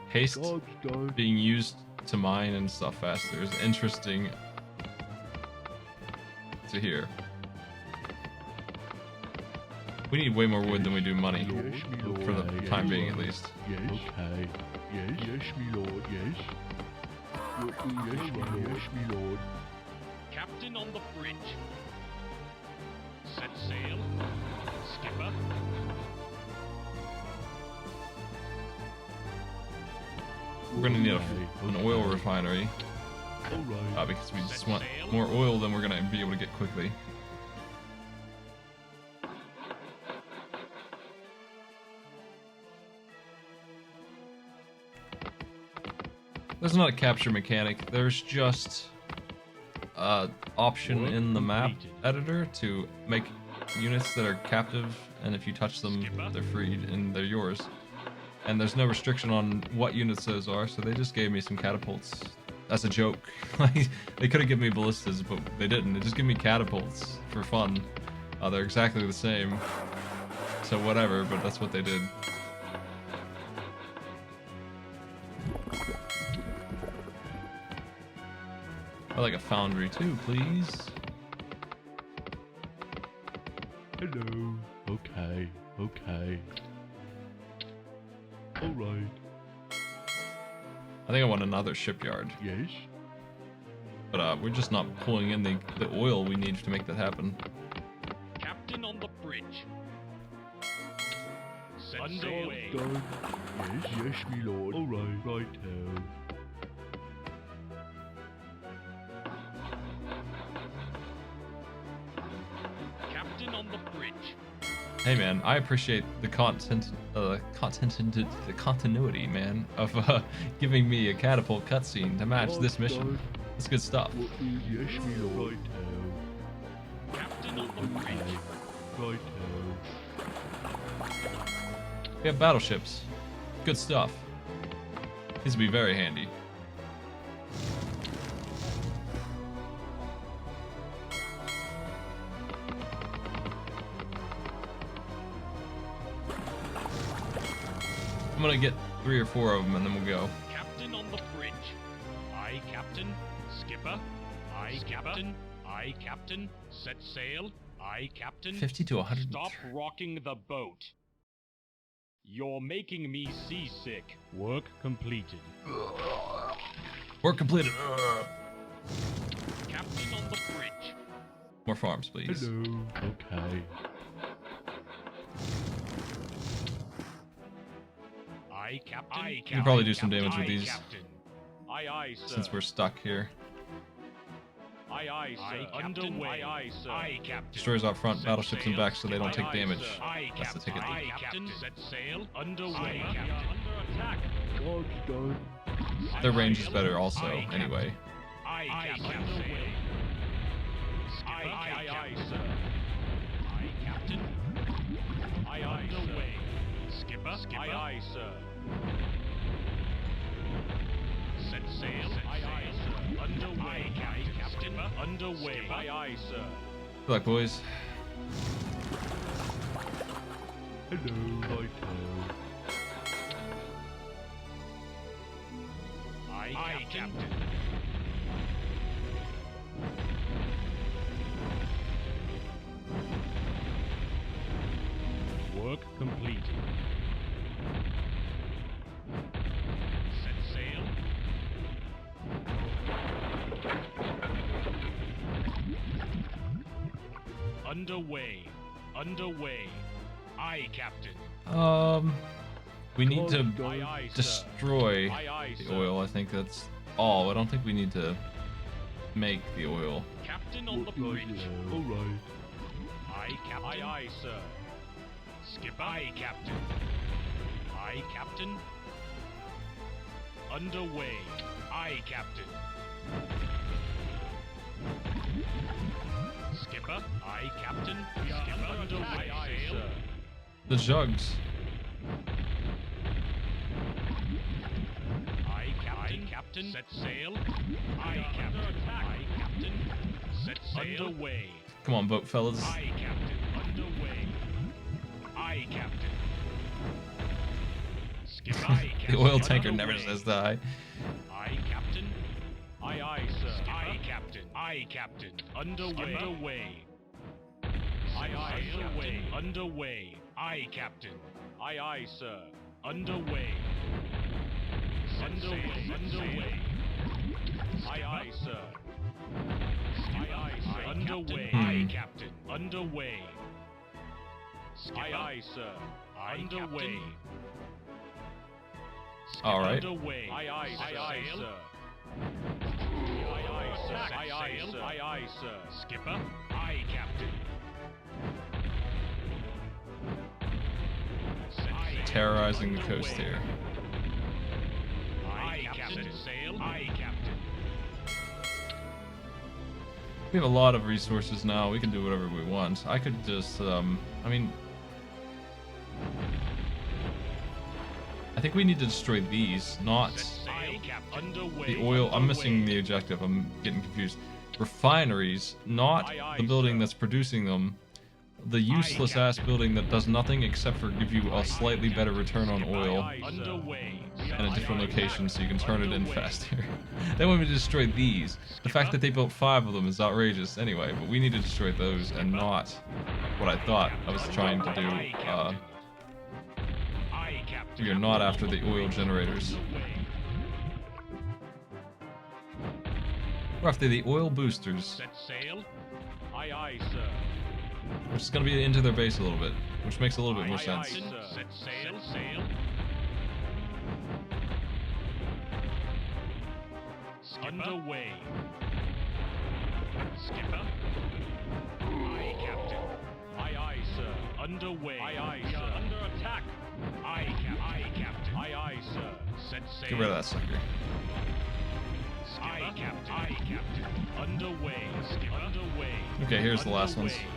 Haste Job's done. being used to mine and stuff faster is interesting to hear. We need way more wood than we do money, Yes, me lord. for the Yes, time me being at lord. least. Yes. Okay. Yes. Yes, me lord. Yes. Yes, me lord. Yes, me lord. Captain on the bridge. Set sail. Skipper. We're gonna need Okay, an okay. oil refinery, All right. because we just want more oil than we're gonna be able to get quickly. There's not a capture mechanic, there's just option in the map editor to make units that are captive, and if you touch them, they're freed and they're yours. And there's no restriction on what units those are, so they just gave me some catapults. That's a joke. Like, they could have given me ballistas, but they didn't. They just give me catapults for fun. They're exactly the same. So whatever, but that's what they did. I like a foundry too, please. Hello. Okay. Okay. All right. I think I want another shipyard, Yes. but we're just not pulling in the oil we need to make that happen. Captain on the bridge. Set Job's sail. done. Yes. Yes, me lord. All right. Right. Captain on the bridge. Hey man, I appreciate the continuity, man, of giving me a catapult cutscene to match this mission. It's good stuff. What is yes, me lord? Right. Captain on the bridge. Right. We have battleships. Good stuff. These will be very handy. I'm gonna get 3 or 4 of them and then we'll go. Captain on the bridge. Aye, Captain. Skipper. Aye, Captain. Aye, Captain. Set sail. Aye, Captain. 50 to 100. Stop rocking the boat. You're making me seasick. Work completed. Work completed. Captain on the bridge. More farms, please. Hello. Okay. Aye, Captain. Aye, We can probably do some damage Captain. with Aye, these Captain. Aye, aye, sir. since we're stuck here. Aye, aye, sir. Aye, underway. Aye, aye, sir. Aye, Captain. Destroyers out front, Set battleships in sail. back so they don't Aye, take aye, damage. sir. Aye, That's the Captain. ticket. Aye, Captain. Set sail. Underway. Aye, Captain. Under attack. Job's done. Their range is better also, anyway. Aye, Captain. Underway. Aye, aye, aye, sir. Aye, Captain. Aye, aye, underway. Skipper. Aye, aye, sir. Set sail. Aye, aye, sir. Underway. Aye, Captain. Underway. Aye, aye, sir. Good luck, boys. Hello. Right. Aye, Captain. Work completed. Set sail. Underway. Underway. Aye, Captain. We need to Aye, aye, sir. destroy Aye, aye, the sir. oil. I think that's all. I don't think we need to make the oil. Captain on the What is bridge. it? Alright. Aye, Captain. Aye, aye, sir. Skipper. Aye, Captain. Aye, Captain. Underway. Aye, Captain. Skipper. Aye, Captain. Skipper. Underway. Aye, sir. The jugs. Aye, Captain. Aye, Captain. Set sail. Aye, Captain. Aye, Captain. Set sail. Underway. Come on, boat fellas. Aye, Captain. Underway. Aye, Captain. Skipper. Aye, Captain. The oil tanker never Underway. says die. Aye, Captain. Aye, aye, sir. Skipper. Aye, Captain. Aye, Captain. Underway. Underway. Aye, aye, underway. Underway. Aye, Captain. Aye, aye, sir. Underway. Underway. Underway. Aye, aye, sir. Aye, aye, sir. Underway. Aye, Captain. Underway. Aye, aye, sir. Underway. All right. Underway. Aye, aye, sir. Aye, aye, sir. Aye, aye, sir. Aye, aye, sir. Skipper. Aye, Captain. Terrorizing the coast here. Aye, Captain. Sail. Aye, Captain. We have a lot of resources now. We can do whatever we want. I could just, I mean, I think we need to destroy these, not Aye, Captain. Underway. the oil. I'm missing the objective. I'm getting confused. Refineries, not the building that's producing them. The useless ass building that does nothing except for give you a slightly better return on oil Underway. in a different location so you can turn it in faster. They want me to destroy these. The fact that they built 5 of them is outrageous anyway, but we need to destroy those and not what I thought I was trying to do. We are not after the oil generators. We're after the oil boosters, Set sail. Aye, aye, sir. which is going to be into their base a little bit, which makes a little bit more Aye, aye, sense. sir. Set sail. Sail. Underway. Skipper. Aye, Captain. Aye, aye, sir. Underway. Aye, aye, sir. Under attack. Aye, Captain. Aye, Captain. Aye, aye, sir. Set sail. Get rid of that sucker. Aye, Captain. Aye, Captain. Underway. Skipper. Underway. Okay, here's the last ones. Underway.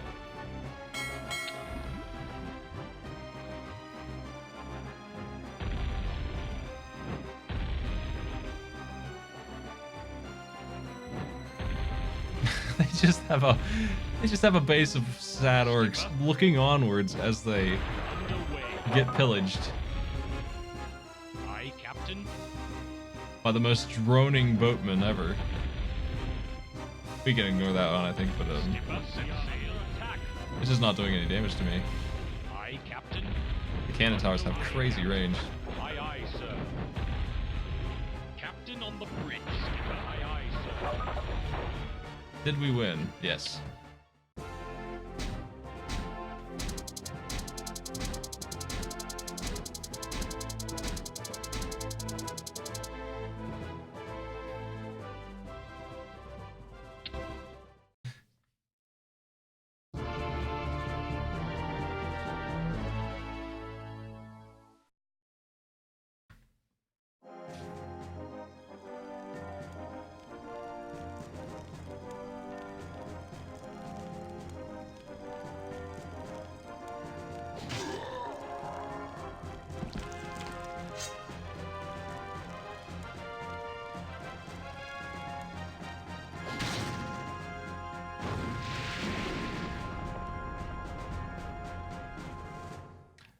They just have a base of sad orcs looking onwards as they Underway. get pillaged Aye, Captain. by the most droning boatmen ever. We can ignore that one, I think, but Skipper. Set sail. Attack. it's just not doing any damage to me. Aye, Captain. The cannon towers have crazy range. Aye, aye, sir. Captain on the bridge. Skipper. Aye, aye, sir. Did we win? Yes.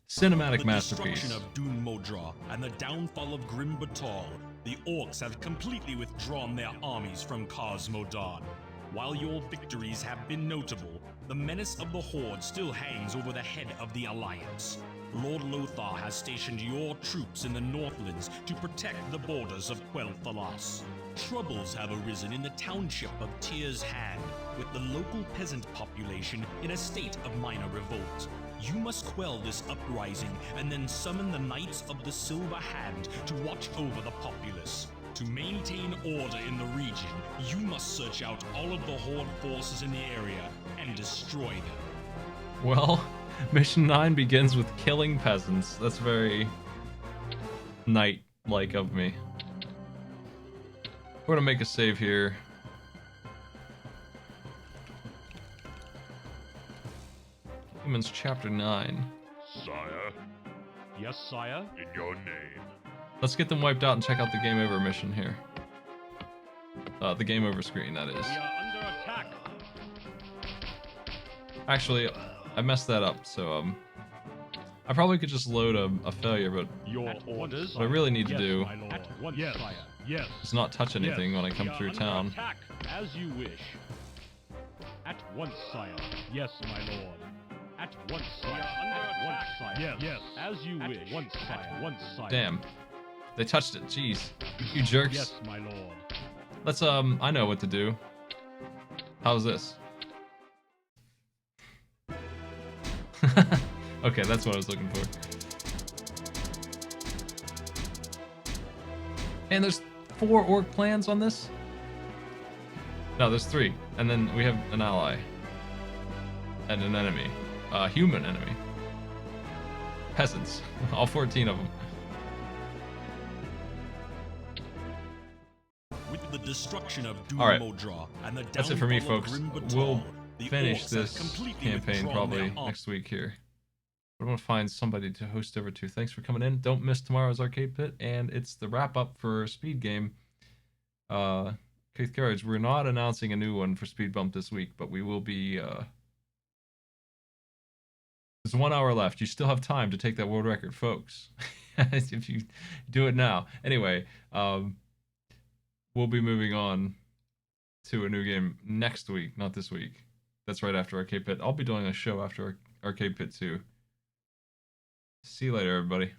Cinematic The masterpiece. destruction of Dune Modra and the downfall of Grim Batol The orcs have completely withdrawn their armies from Cosmodan. While your victories have been notable, the menace of the Horde still hangs over the head of the Alliance. Lord Lothar has stationed your troops in the Northlands to protect the borders of Quel'Thalas. Troubles have arisen in the township of Tyr's Hand, with the local peasant population in a state of minor revolt. You must quell this uprising and then summon the Knights of the Silver Hand to watch over the populace. To maintain order in the region, you must search out all of the Horde forces in the area and destroy them. Well, Mission 9 begins with killing peasants. That's very knight-like of me. We're gonna make a save here. Humans Chapter 9. Sire, Yes, sire? in your name. Let's get them wiped out and check out the game over mission here. The game over screen, that is. We are under attack. Actually, I messed that up, so I probably could just load a failure, but Your orders. what I really need to Yes, do my lord. At once, sire. Yes. is not touch anything when I come We are through under town. Attack, as you wish. At once, sire. Yes, my lord. At once, sire. At once, sire. Yes, yes. As you wish. At once, sire. At once, sire. Damn. They touched it. Jeez. You jerks. Yes, my lord. Let's, I know what to do. How's this? Okay, that's what I was looking for. And there's 4 orc clans on this? No, there's 3. And then we have an ally. And an enemy. A human enemy. Peasants. All 14 of them. With the destruction of Dune All right. Modra and the That's it for me, downfall of folks. Grim Batol, We'll the finish orcs have this completely campaign withdrawn probably their next week here. But I'm going to find somebody to host over to. Thanks for coming in. Don't miss tomorrow's Arcade Pit, and it's the wrap-up for Speed Game. Keith Carriage, we're not announcing a new one for Speed Bump this week, but we will be... There's 1 hour left. You still have time to take that world record, folks. If you do it now. Anyway, we'll be moving on to a new game next week, not this week. That's right after Arcade Pit. I'll be doing a show after Arcade Pit too. See you later, everybody.